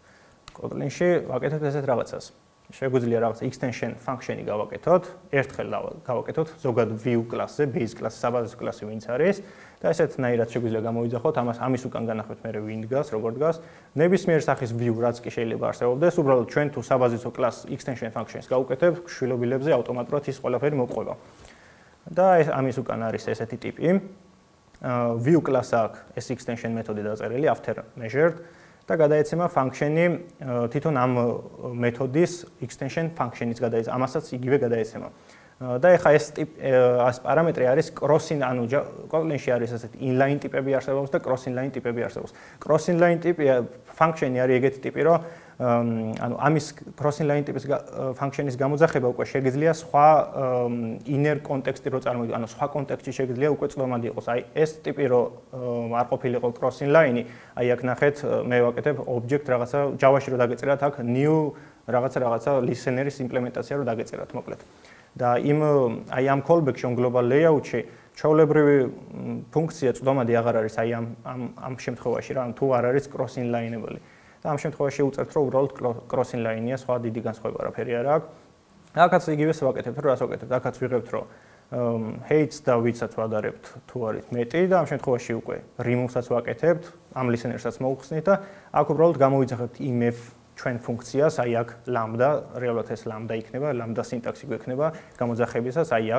Kotlin-ში ვაკეთებთ ესეთ რაღაცას. შეგვიძლია რაღაცა extension function-ი გავაკეთოთ, ერთხელ გავაკეთოთ ზოგად view კლასზე, base კლასზე, საბაზისო კლასი ვინც არის და ესეთნაირად შეგვიძლია გამოვიძახოთ, ამის უკან განახვით მე ვინ დგას, როგორ დგას. ნებისმიერ სახის view რაც კი შეიძლება არსებობდეს, უბრალოდ ჩვენ თუ საბაზისო კლას extension functions გავუკეთებთ, შვილობილებზე ავტომატურად ის ყველაფერი მოყვება. და ამის უკან არის ესეთი ტიპი. view კლასს აქვს ეს extension მეთოდი დაწერილი after measured და გადაეცემა function-ი თვითონ ამ მეთოდის extension function-იც გადაეცემა, ამასაც იგივე გადაეცემა. და ეხა ეს პარამეტრი არის cross-in, ანუ Kotlin-ში არის ესეთი inline ტიპები არსებობს და cross-inline ტიპები არსებობს. Cross-inline ტიპი function-ი არის ეგეთი ტიპი, რომ ანუ ამის cross-inline ტიპის function-ის გამოძახება უკვე შეგიძლია სხვა inner context-ი რო წარმოიდგინოთ, ანუ სხვა კონტექსტში შეგიძლია უკვე წვდომადი იყოს. აი ეს ტიპი რო არ ყოფილიყო cross-inline-ი, აი აქ ნახეთ, მე ვაკეთებ object რაღაცა Java-ში რო დაგეწერათ, აქ new რაღაცა listener-ის იმპლემენტაცია რო დაგეწერათ, მოკლედ. და აი ამ callback-ში on global layout-ში ჩვეულებრივი ფუნქცია წვდომადი აღარ არის აი ამ შემთხვევაში რა, თუ არ არის cross-inline-ებელი. და ამ შემთხვევაში უწერთ რომ უბრალოდ cross-inline-ია, სხვა დიდი განსხვავება არაფერი არ აქვს. აქაც იგივეს ვაკეთებთ, რომ რას ვაკეთებთ? აქაც ვიღებთ რომ height-ს და width-საც ვადარებთ თუ არის მეტი და ამ შემთხვევაში უკვე remove-საც ვაკეთებთ, ამ listener-საც მოუხსნით და აქ უბრალოდ გამოვიძახებთ imf ჩვენ ფუნქციას, აი აქ lambda, რეალურად ეს lambda იქნება, lambda სინტაქსი გვექნება გამოძახებისას, აი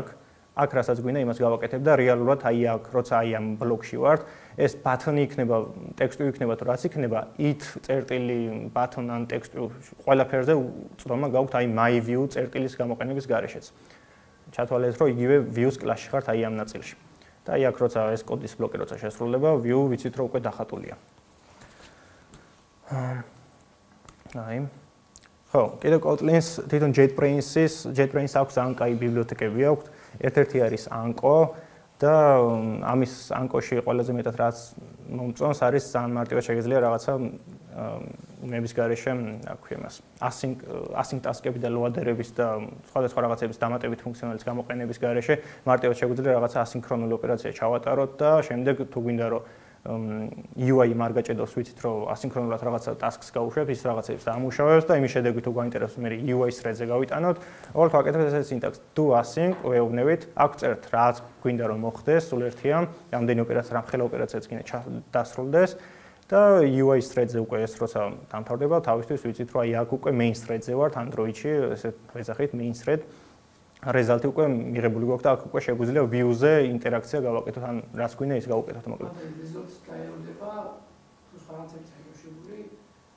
აქ რასაც გვინდა იმას გავაკეთებ და რეალურად აი აქ, როცა აი ამ ბლოკში ვართ, ეს ბატონი იქნება, ტექსტი იქნება თუ რაც იქნება, it წერტილი button ან ტექსტი ყველაფერზე წვდომა გაქვთ აი my view წერტილის გამოყენების გარეშეც. ჩათვალეთ რომ იგივე views კლასში ხართ აი ამ ნაწილში. და აი აქ როცა ეს კოდის ბლოკი როცა შესრულდება, view ვიცით რომ უკვე დახატულია. აი. ხო, კიდევ Kotlin-ს თვითონ JetBrains აქვს ძალიან კაი ბიბლიოთეკები აქვს. ერთ-ერთი არის Anko და ამის Anko-ში ყველაზე მეტად რაც მომწონს არის ძალიან მარტივად შეგიძლია რაღაცა იმების გარეშე, რა ქვია მას, async task-ები და loader-ების და სხვადასხვა რაღაცების დამატებით ფუნქციონალის გამოყენების გარეშე მარტივად შეგვიძლია რაღაცა ასინქრონული ოპერაცია ჩავატაროთ და შემდეგ თუ გვინდა რომ UI არ გაჭედოს, ვიცით რომ ასინქრონულად რაღაცა tasks გავუშვებთ, ის რაღაცებს დაამუშავებს და იმის შედეგით თუ გვაინტერესებს მე UI thread-ზე გავიტანოთ, უბრალოდ ვაკეთებთ ესეთ სინტაქსს do async, ვეუბნებით, აქ წერთ რაც გვინდა რომ მოხდეს, სულ ერთია, რამდენი ოპერაცია, რამხელა ოპერაციაც გინდა დასრულდეს და UI thread-ზე უკვე ეს როცა დამთავრდება, თავისთვის ვიცით რომ აი აქ უკვე main thread-ზე ვართ Android-ში, ესე ვეძახით main thread რეზალტი უკვე მიღებული გვაქვს და აქ უკვე შეგვიძლია view-ზე ინტერაქცია გავაკეთოთ, ან რაც გვინდა ის გავაკეთოთ მოკლედ. რეზალტს გაეროდება თუ სხვა რაღაცები წაიმოშებული,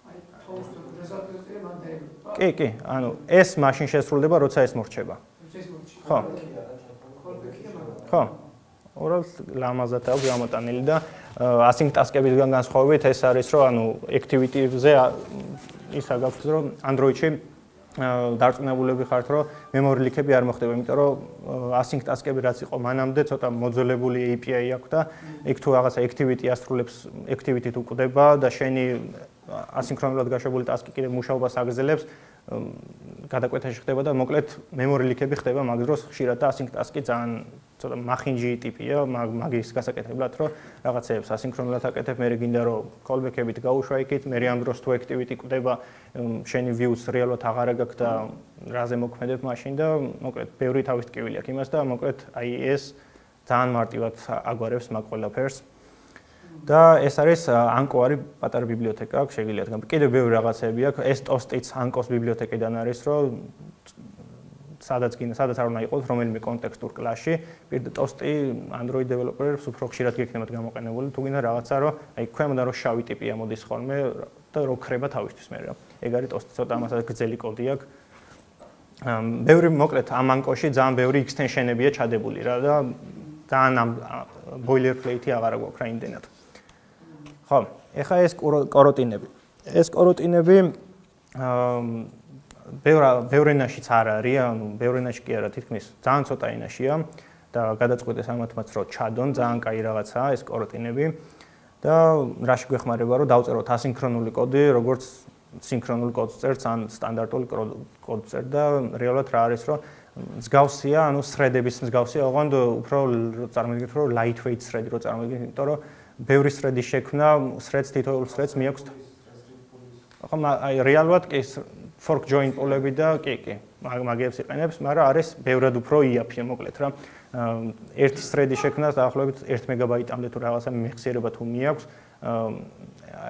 აი თავს რეზალტზე მან დაეროდება. კი, ანუ ეს მაშინ შესრულდება, როცა ეს მორჩება. ხო. ხო. ორალ ლამაზად აქვს გამოტანილი და async task-ებისგან განსხვავებით ეს არის, რომ ანუ activity-ზე ისა გაქვთ, რომ Android-ში დარწმუნებულები ხართ, რომ memory leak-ები არ მოხდება, იმიტომ რომ async task-ები რაც იყო მანამდე ცოტა მოძველებული API აქვს და იქ თუ რაღაცა activity ასრულებს, activity-თ უკვდება და შენი ასინქრონულად გაშვებული task-ი კიდევ მუშაობას აგრძელებს, გადაკვეთაში ხდება და მოკლედ memory leak-ები ხდება მაგ დროს ხშირად და async task-ი ძალიან ცოტა მახინჯი ტიპია, მაგის გასაკეთებლად, რომ რაღაცეებს ასინქრონულად აკეთებ, მე გინდა რომ callback-ებით გაუშვა იქით, მე ამ დროს თუ activity კვდება, შენი views რეალურად აღარ გაქვს და რაზე მოქმედებ მაშინ და მოკლედ ბევრი თავის ტკივილი აქვს იმას და მოკლედ აი ეს ძალიან მარტივად აგვარებს მაგ ყველაფერს. და ეს არის Anko არის პატარა ბიბლიოთეკა, აქ შეგიძლიათ კიდევ ბევრი რაღაცები აქვს. ეს Toast-იც Anko-s ბიბლიოთეკიდან არის, რომ სადაც არ უნდა იყოს რომელიმე კონტექსტურ კლასში, პირდ Toast-ი Android developer-ებს უფრო ხშირად გექნებათ გამოყენებული, თუ გინდა რაღაცა, რომ აი ქვემოდან რო შავი ტიპი ამოდის ხოლმე და რო ხრება თავისთვის მე რა. ეგ არის Toast-ი, ცოტა ამასაც გრძელი კოდი აქვს. ბევრი მოკლედ ამ Anko-ში ძალიან ბევრი extension-ებია ჩადებული რა და ძალიან ამ boilerplate-ი აღარ გვაქვს რა იმდენად. ხო, ეხლა ეს კოროტინები. ეს კოროტინები ბევრ ენაშიც არ არის, ანუ ბევრ ენაში კი არა, თითქმის ძალიან ცოტა ენაშია და გადაწყვეტეს ამათმაც რომ ჩადონ, ძალიან კაი რაღაცაა ეს კოროტინები და რაში გვეხმარება რომ დავწეროთ ასინქრონული კოდი, როგორც სინქრონულ კოდს წერს, ან სტანდარტული კოდს წერს და რეალურად რა არის რომ მსგავსია, ანუ thread-ების მსგავსია, ოღონდ უფრო წარმოგიდგენთ რომ lightweight thread-ი რო წარმოგიდგენთ, იმიტომ რომ ბევრი thread-ის შექმნა, threads თითოეულ threads მიაქვს. ხო, აი რეალურად კი fork join pool-ები და კი, მაგებს იყენებს, მაგრამ არის ბევრად უფრო იაფია მოკლედ რა. ერთი thread-ის შექმნას დაახლოებით 1 მეგაბაიტამდე თუ რაღაცა მეხსიერება თუ მიაქვს,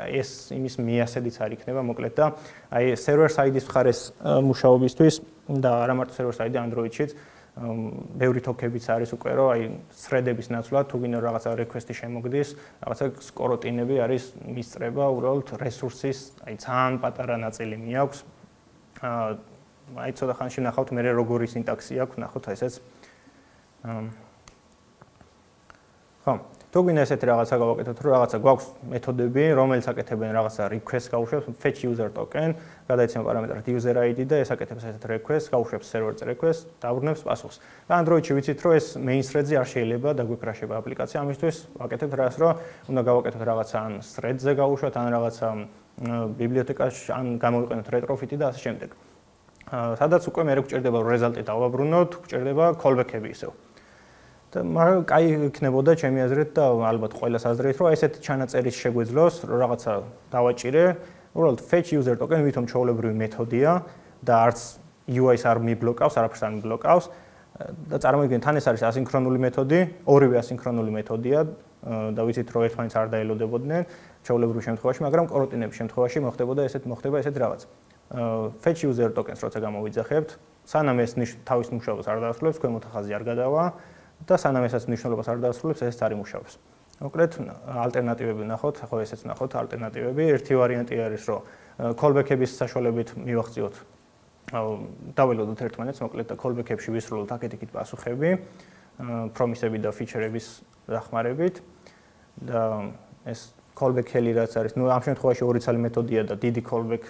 ეს იმის მიასედიც არ იქნება მოკლედ და აი server side-ის მხარეს მუშაობისთვის და არა მარტო server side-ი Android-შიც ბევრი თოკებიც არის უკვე რომ აი thread-ების ნაცვლად თუ გინდა რაღაცა request-ი შემოგდის, რაღაცა კოროტინები არის მისწრება, უბრალოდ რესურსის აი ძალიან პატარა ნაწილი მიაქვს. აი ცოტა ხანში ნახავთ მე როგორი სინტაქსი აქვს, ნახოთ ესეც. ხო, თუ გინდა ესეთი რაღაცა გავაკეთოთ, რომ რაღაცა გვაქვს მეთოდები, რომელიც აკეთებენ რაღაცა request გაუშვებს, fetch user token, გადაიცემა პარამეტრად user ID და ეს აკეთებს ესეთ request, გაუშვებს server-ს request, დააბრუნებს პასუხს. და Android-ში ვიცით, რომ ეს main thread-ზე არ შეიძლება დაგვეკრაშება აპლიკაცია, ამისთვის ვაკეთებთ რას, რომ უნდა გავაკეთოთ რაღაცა ან thread-ზე გაუშვათ, ან რაღაცა ბიბლიოთეკაში, ან გამოვიყენოთ retrofit-ი და ასე შემდეგ. სადაც უკვე მე გვჭირდება რომ result-ი დავაბრუნოთ, გვჭირდება callback-ები ისევ. და მაგრამ კაი იქნებოდა ჩემი აზრით და ალბათ ყველას აზრით, რომ ესეთი ჩანაწერის შეგვეძლოს, რომ რაღაცა დავაჭირე, უბრალოდ fetch user token ვითომ ჩვეულებრივი მეთოდია და არც UI-ს არ მიბლოკავს, არაფერს არ მიბლოკავს და წარმოგიდგენთ, თან ეს არის ასინქრონული მეთოდი, ორივე ასინქრონული მეთოდია და ვიცით რომ ერთმანეთს არ დაელოდებოდნენ ჩვეულებრივ შემთხვევაში, მაგრამ კოროტინების შემთხვევაში მოხდება ესეთ რაღაც. Fetch user tokens როცა გამოვიძახებთ, სანამ ეს თავის მუშაობას არ დაასრულებს, ქვემოთ ხაზი არ გადავა და სანამ ესაც მნიშვნელობას არ დაასრულებს, ესეც არ იმუშავებს. მოკლედ, ალტერნატივები ვნახოთ, ხო ესეც ვნახოთ ალტერნატივები. ერთი ვარიანტი არის, რომ callback-ების საშუალებით მივახციოთ, დაველოდოთ ერთმანეთს, მოკლედ და callback-ებში ვისრულოთ აქეთ-იქით პასუხები, promise-ები და feature-ების დახმარებით და ეს callback-ელი რაც არის, ნუ ამ შემთხვევაში ორი ცალი მეთოდია და დიდი callback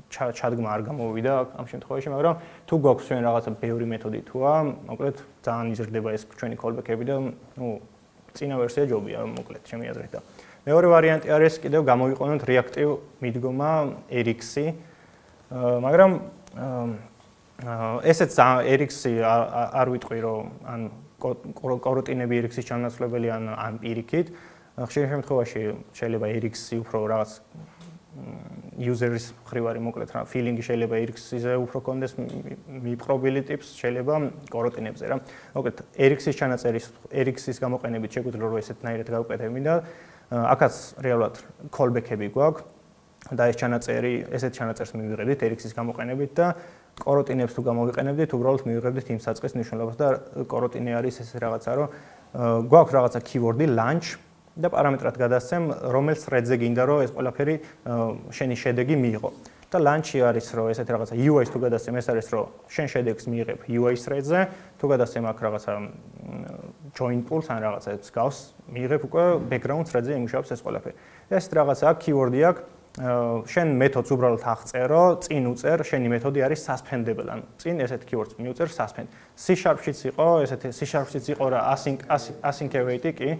ჩადგმა არ გამოვიდა ამ შემთხვევაში, მაგრამ თუ გვაქვს ჩვენ რაღაცა ბევრი მეთოდი თუა, მოკლედ ძალიან იზრდება ეს ჩვენი callback-ები და ნუ წინა ვერსია ჯობია, მოკლედ ჩემი აზრით და მეორე ვარიანტი არის კიდევ გამოვიყენოთ reactive მიდგომა RX-ი, მაგრამ ესეც RX-ი არ ვიტყვი რომ ან კოროტინები RX-ის ჩანაცვლებელი ან პირიქით, ხშირ შემთხვევაში შეიძლება RX-ი უფრო რაღაც user-ის მხრივ არის მოკლედ რა feeling-ი შეიძლება RX-ზე უფრო კონდეს მიპყრობილი ტიპს შეიძლება კოროტინებზე რა. მოკლედ RX-ის ჩანაწერის RX-ის გამოყენებით შეგვიძლია რომ ესეთნაირად გავუკეთებინ და აქაც რეალურად callback-ები გვაქვს და ესეთ ჩანაწერს მივიღებთ RX-ის გამოყენებით და კოროტინებს თუ გამოვიყენებდით, უბრალოდ მივიღებდით იმ საწყის მნიშვნელობას და კოროტინი არის ეს რაღაცა, რომ გვაქვს რაღაცა keyword-ი lunch და პარამეტრად გადასცემ, რომელ thread-ზე გინდა რომ ეს ყველაფერი შენი შედეგი მიიღო. და lunch-ი არის რომ ესეთი რაღაცა UI-ს თუ გადასცემ, ეს არის რომ შენ შედეგს მიიღებ UI thread-ზე, თუ გადასცემ აქ რაღაცა join pools ან რაღაცა გავს, მიიღებ უკვე background thread-ზე იმუშავებს ეს ყველაფერი. ეს რაღაცა keyword-ი აქვს შენ მეთოდს უბრალოდ აღწერო, წინ უწერ, შენი მეთოდი არის suspendable, ანუ წინ ესეთ keyword-ს მიუწერ suspend. C#-შიც იყო, ესეთი C#-შიც იყო რა async await-ი კი.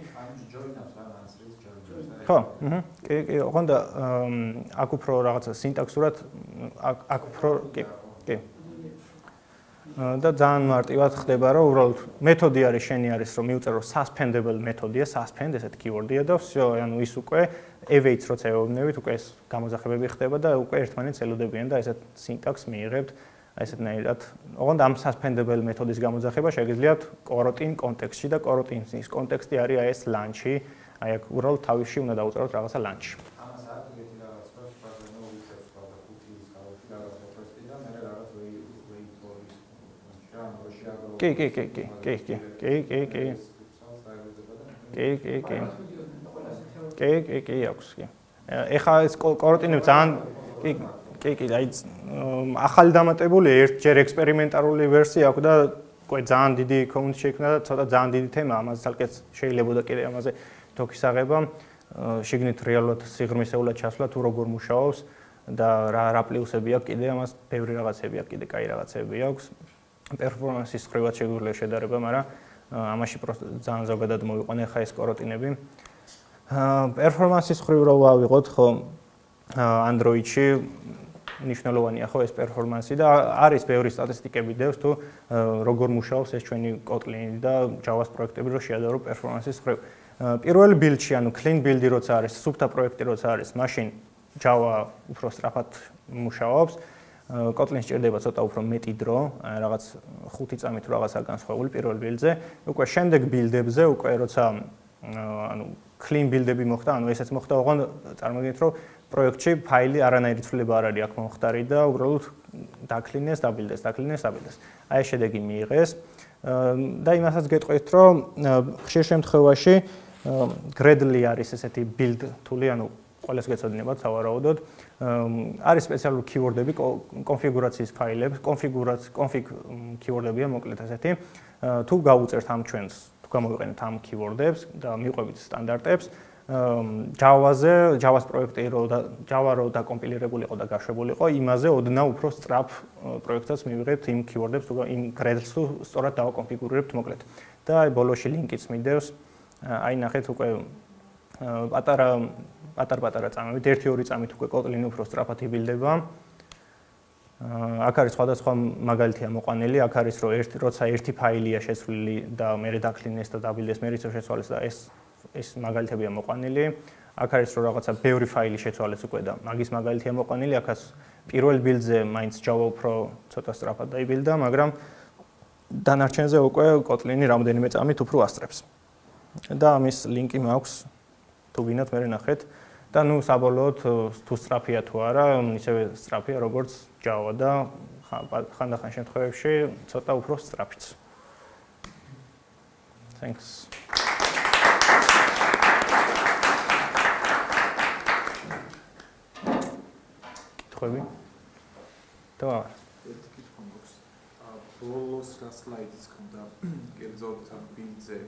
ხო, კი, ოღონდ აქ უფრო რაღაცა სინტაქსურად აქ უფრო კი. და ძალიან მარტივად ხდება, რომ უბრალოდ მეთოდი არის შენი არის რომ მიუწერო suspendable მეთოდია, suspend ესეთ keyword-ია და всё, ანუ ის უკვე awaits როცა ეუბნებით, უკვე ეს გამოძახებები ხდება და უკვე ერთმანეთს ელოდებიან და ესეთ სინტაქსს მიიღებთ, ესეთნაირად. ოღონდ ამ suspendable მეთოდის გამოძახება შეგიძლიათ coroutine კონტექსტში და coroutine-ის კონტექსტი არის აი ეს lunch-ი, აი აქ უბრალოდ თავისში უნდა დაუწეროთ რაღაცა lunch. ამას არ გიგეთი რაღაც პროცესი, მაგრამ უშვებს ყველა ხუთის კავშირი რაღაც პროცესი და მე რაღაც კი, აქვს კი. ეხლა ეს კოროტინები ძალიან კი, აი ახალი დამატებული ერთჯერ ექსპერიმენტალური ვერსია აქვს და ძალიან დიდი community შეიქმნა და ცოტა ძალიან დიდი თემა, ამაზე თალკეც შეიძლებოდა კიდე ამაზე თოქის აღება, შიგნით რეალურად სიღრმისეულად ჩასვლა თუ როგორ მუშაობს და რა პლუსები აქვს კიდე ამას, ბევრი რაღაცები აქვს კიდე, კაი რაღაცები აქვს. performance-ის ხრივად შეგვიძლია შედარება, მაგრამ ამაში პროსტ ძალიან ზოგადად მოვიყვანე ხა ეს კოროტინები. performance-ის ხრივ რო ვავიღოთ, ხო Android-ში მნიშვნელოვანია ხო ეს performance-ი და არის ბევრი სტატისტიკები დევს თუ როგორ მუშაობს ეს ჩვენი Kotlin-ი და Java-ს პროექტები რო შეადარო performance-ის ხრივ. პირველი build-ში, ანუ clean build-ი როცა არის, სუფთა პროექტი როცა არის, მაშინ Java უფრო სწრაფად მუშაობს. Kotlin სჭირდება ცოტა უფრო მეტი დრო, რაღაც 5 წამით რაღაცა განსხვავებული პირველ build-ზე. უკვე შემდეგ build-ებზე, უკვე როცა ანუ clean build-ები მოხდა, ანუ ესეც მოხდა, ოღონდ წარმოგიდგენთ, რომ პროექტში ფაილი არანაირი ცვლილება არ არის აქ მომხდარი და უბრალოდ დაკლინეს, დაბილდეს. აი ეს შედეგი მიიღეს. და იმასაც გეტყვით, რომ ხშირ შემთხვევაში Gradle არის ესეთი build tool-ი, ანუ ყველას გეცოდინებათ სავარაუდოდ. არის სპეციალური keyword-ები კონფიგურაციის ფაილებს, config keyword-ებია მოკლედ ესეთი. თუ გავუწერთ ამ ჩვენს, თუ გამოვიყენებთ ამ keyword-ებს და მივყვებით სტანდარტებს, Java-ზე, Java-ს პროექტი Java რო დაკომპილირებული იყო და გაშვებული იყო, იმაზე ოდნავ უფრო სწრაფ პროექტებს მივიღებთ იმ keyword-ებს თუ იმ Gradle-ს თუ სწორად დავაკონფიგურებთ მოკლედ. და აი ბოლოში ლინკიც მიდევს. აი ნახეთ უკვე პატარ-პატარა წამებით, 1-2 წამით უკვე Kotlin უფრო სწრაფად იბილდება. აქ არის სხვადასხვა მაგალითია მოყვანილი, აქ არის რომ როცა ერთი ფაილია შეცვლილი და მე დაკლინეს და დაბილდეს, მე რიცხვ შეცვალეს და ეს მაგალითებია მოყვანილი. აქ არის რომ რაღაცა ბევრი ფაილი შეცვალეს უკვე და მაგის მაგალითია მოყვანილი, აქაც პირველ build-ზე მაინც Java უფრო ცოტა სწრაფად დაიბილდა, მაგრამ დანარჩენზე უკვე Kotlin-ი რამდენიმე წამით უფრო ასწრებს. და ამის ლინკი მაქვს, თუ გინდათ მე ნახეთ. და ნუ საბოლოოდ თუ სწრაფია თუ არა, ისევე სწრაფია როგორც Java და ხანდახან შემთხვევებში ცოტა უფრო სწრაფიც. Thanks. თქვი? და ერთი კითხვა მაქვს. ბოლოს რა სლაიდიც ქონდა კერძოდ build-ზე.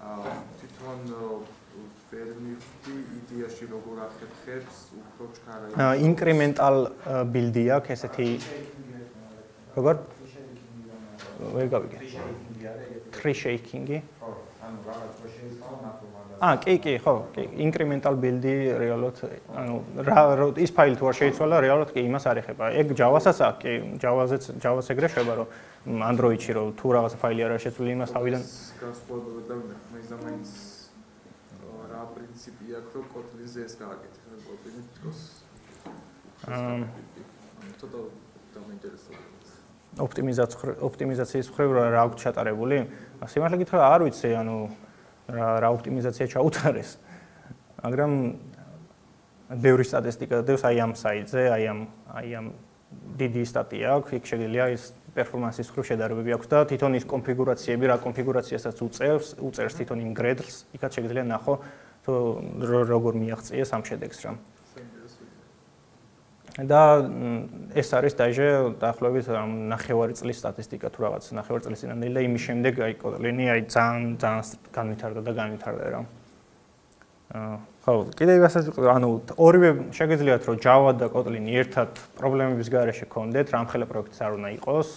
თვითონ ვერ მივხვდი იდეაში როგორ ახერხებს უფრო ჩქარა. Incremental build-ი აქვს ესეთი როგორ? ვერ გავიგე. Tree shaking-ი? ხო, ანუ რაღაც შეიძლება ნახო კი, ხო, incremental build-ი რეალურად, ანუ ის ფაილი თუ არ შეიცვალა, რეალურად კი იმას არ ეხება. ეგ Java-საც აქვს, კი, Java-ს ეგრე შეება, რომ Android-ში რომ თუ რაღაცა ფაილი არ არის შეცვლილი, იმას თავიდან გასწორდება და მაინც რა პრინციპი აქვს, რომ Kotlin-ზე ეს გააკეთე, Kotlin-ი თქოს. ცოტა დამინტერესდა. ოპტიმიზაციის მხრივ რა აქვს ჩატარებული? სიმართლე გითხრა, არ ვიცი, ანუ რა ოპტიმიზაცია ჩაუტარეს. მაგრამ ბევრი სტატისტიკა დევს აი ამ საიტზე, აი ამ დიდი სტატია აქვს, იქ შეგიძლია ის პერფორმანსის მხრივ შედარებები აქვს და თვითონ ის კონფიგურაციები, რა კონფიგურაციასაც უწერს თვითონ იმ გრედლს, იქაც შეგიძლია ნახო თუ როგორ მიაღწიეს ამ შედეგს რა. და ეს არის დაჟე დაახლოებით 9 წლის სტატისტიკა თუ რაღაც 9 წლის წინანდელი და იმის შემდეგ აი კოტლინი აი ძალიან განვითარდა რა. ხო, კიდევ რასაც ანუ ორივე შეგიძლიათ რომ Java და Kotlin ერთად პრობლემების გარეშე გქონდეთ, რამხელა პროექტიც არ უნდა იყოს.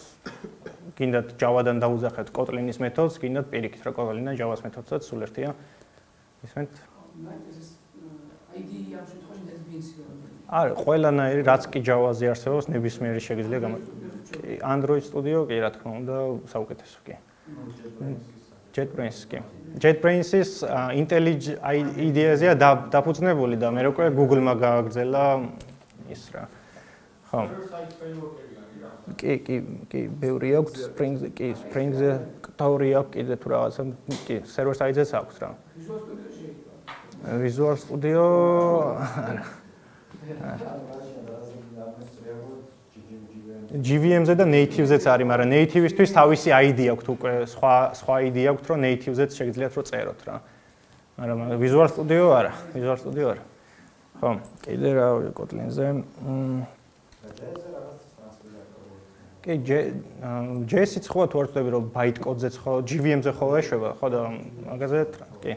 გინდათ Java-დან დაუძახეთ Kotlin-ის მეთოდს, გინდათ პირიქით რა Kotlin-და Java-ს მეთოდსაც სულ ერთია. ისმენთ? არა, ყველანაირი რაც კი Java-ზე არსებობს, ნებისმიერი შეგიძლია Android Studio კი რა თქმა უნდა, საუკეთესო კი. JetBrains კი. JetBrains-ის IDE-ზეა დაფუძნებული და მე უკვე Google-მა გააგრძელა ის რა. ხო. კი, ბევრი აქვს Spring-ზე თავი აქვს კიდე თუ რაღაცა, კი, server side-ზეც აქვს რა. Visual Studio GVM-ზე და native-ზეც არის, მაგრამ native-ისთვის თავისი ID აქვს უკვე, სხვა ID აქვს, რომ native-ზეც შეგიძლიათ რომ წეროთ რა. მაგრამ Visual Studio არა. ხო, კიდე რა Kotlin-ზე. კი, JS-იც ხო თუ არ ვწდები რომ bytecode-ზეც ხო, GVM-ზე ხო ეშვება, ხო და მაგაზე კი.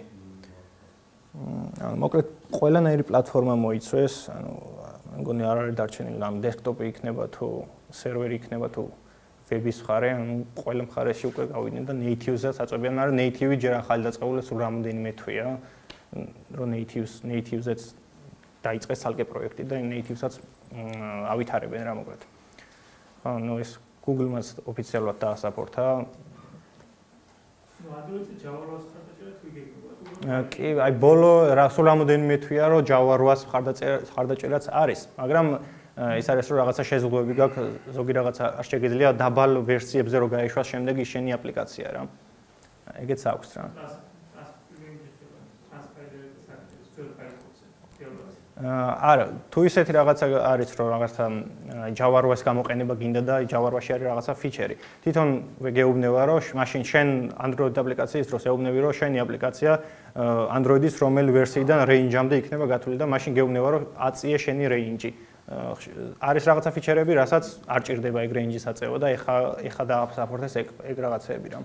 მოკლედ ყველანაირი პლატფორმა მოიცვეს, ანუ მგონი არ არის დარჩენილი, ამ დესკტოპი იქნება თუ სერვერი იქნება თუ ვების მხარე, ანუ ყველა მხარეში უკვე გავიდნენ და native-ზეც აწვევიან, მაგრამ native-ი ჯერ ახალი დაწყებული სულ რამდენიმე თვეა, რომ native-ზეც დაიწყეს ცალკე პროექტი და native-საც ავითარებენ რა მოკლედ. ხო, ნუ ეს Google-მაც ოფიციალურად დაასაპორტა. Android-ზე Java-ს ხარდაჭერა თუ იგეგმება? კი, აი ბოლო რა სულ რამოდენიმე თვეა რომ Java 8-ს ხარდაჭერაც არის, მაგრამ ის არის რომ რაღაცა შეზღუდვები გაქვს, ზოგი რაღაცა შეგიძლია დაბალ ვერსიებზე რო გაეშვას შემდეგ ისინი აპლიკაცია რა. ეგეც აქვს რა. არა, თუ ისეთი რაღაცა არის რომ რაღაცა Java 8-ს გამოყენება გინდა და Java 8-ში არის რაღაცა ფიჩერი. თვითონ გეუბნება რომ მაშინ შენ Android აპლიკაციის დროს ეუბნები რომ შენი აპლიკაცია Android-ის რომელი ვერსიიდან range-ამდე იქნება გათვლილი და მაშინ გეუბნება რომ აწიე შენი range-ი. არის რაღაცა ფიჩერები, რასაც არ ჭირდება ეგ range-ის აწევა და ეხა დააფსაფორდეს ეგ რაღაცეები რა.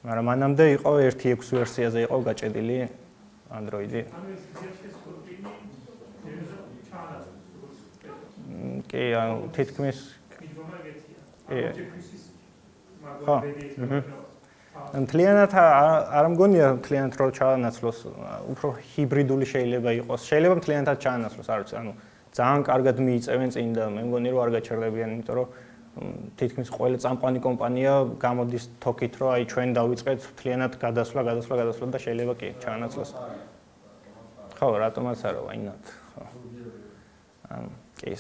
მაგრამ მანამდე იყო 1.6 ვერსიაზე იყო გაჭედილი Android-ი. კი, ანუ თითქმის ხო. მთლიანად არ მგონია მთლიანად რო ჩაანაცვლოს, უფრო ჰიბრიდული შეიძლება იყოს. შეიძლება მთლიანად ჩაანაცვლოს, არ ვიცი, ანუ ძალიან კარგად მიიწევენ წინ და მე მგონი რომ არ გაჩერდებიან, იმიტომ რომ თითქმის ყველა წამყვანი კომპანია გამოდის თოკით, რომ აი ჩვენ დავიწყეთ მთლიანად გადასვლა და შეიძლება კი ჩაანაცვლოს. ხო, რატომაც არა, why not? ხო. კი,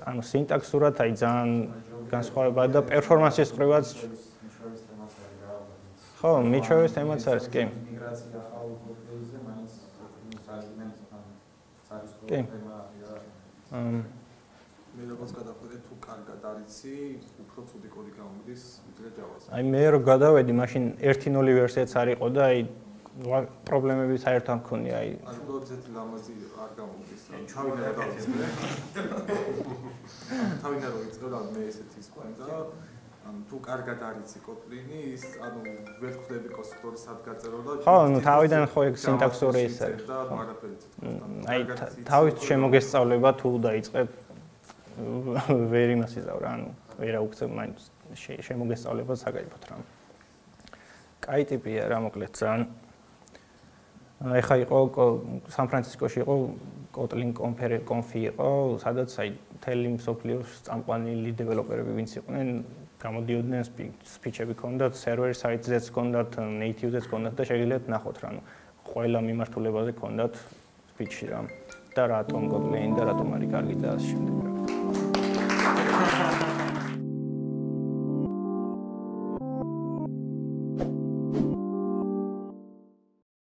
ანუ სინტაქსურად აი ძალიან განსხვავება და პერფორმანსის მხრივაც ხო, მიჩვევის თემაც არის, კი. მიგრაცია ხალხ კოდბეიზზე მაინც საერთოდ არის კი. მე როგორც გადავხედე თუ კარგად არიცი, უფრო ცუდი კოდი გამომდის ვიდრე Java-ზე. აი მე რო გადავედი, მაშინ 1.0 ვერსიაც არ იყო და აი პრობლემები საერთოდ არ მქონია, აი. ანუ ზეთი ლამაზი არ გამომდის. თავიდან დავიწყე. თავიდან რო იწყე და მე ესეთი ის ყავდა. ანუ თუ კარგად არიცი Kotlin-ი, ის ანუ ვერ ხვდები კონსტრუქტორი სად გაწერო და ხო, ну თავიდან ხო ეგ სინტაქსური ის არის. აი თავის შემოგესწავლება თუ დაიწყებ ვერ იმას იზავ რა, ანუ ვერა უქცევ მაინც შემოგესწავლება საკაიფოთ რა. კაი ტიპია რა მოკლედ ძალიან. ეხა იყო სან-ფრანცისკოში იყო Kotlin conf-ი იყო, სადაც აი თელი მსოფლიოს წამყვანი დეველოპერები ვინც იყვნენ გამოდიოდნენ სპიჩები ქონდათ, server side-ზეც ქონდათ, native-ზეც ქონდათ და შეგიძლიათ ნახოთ რა, ანუ ყველა მიმართულებაზე ქონდათ სპიჩი რა და რატომ Kotlin და რატომ არის კარგი და ასე შემდეგ.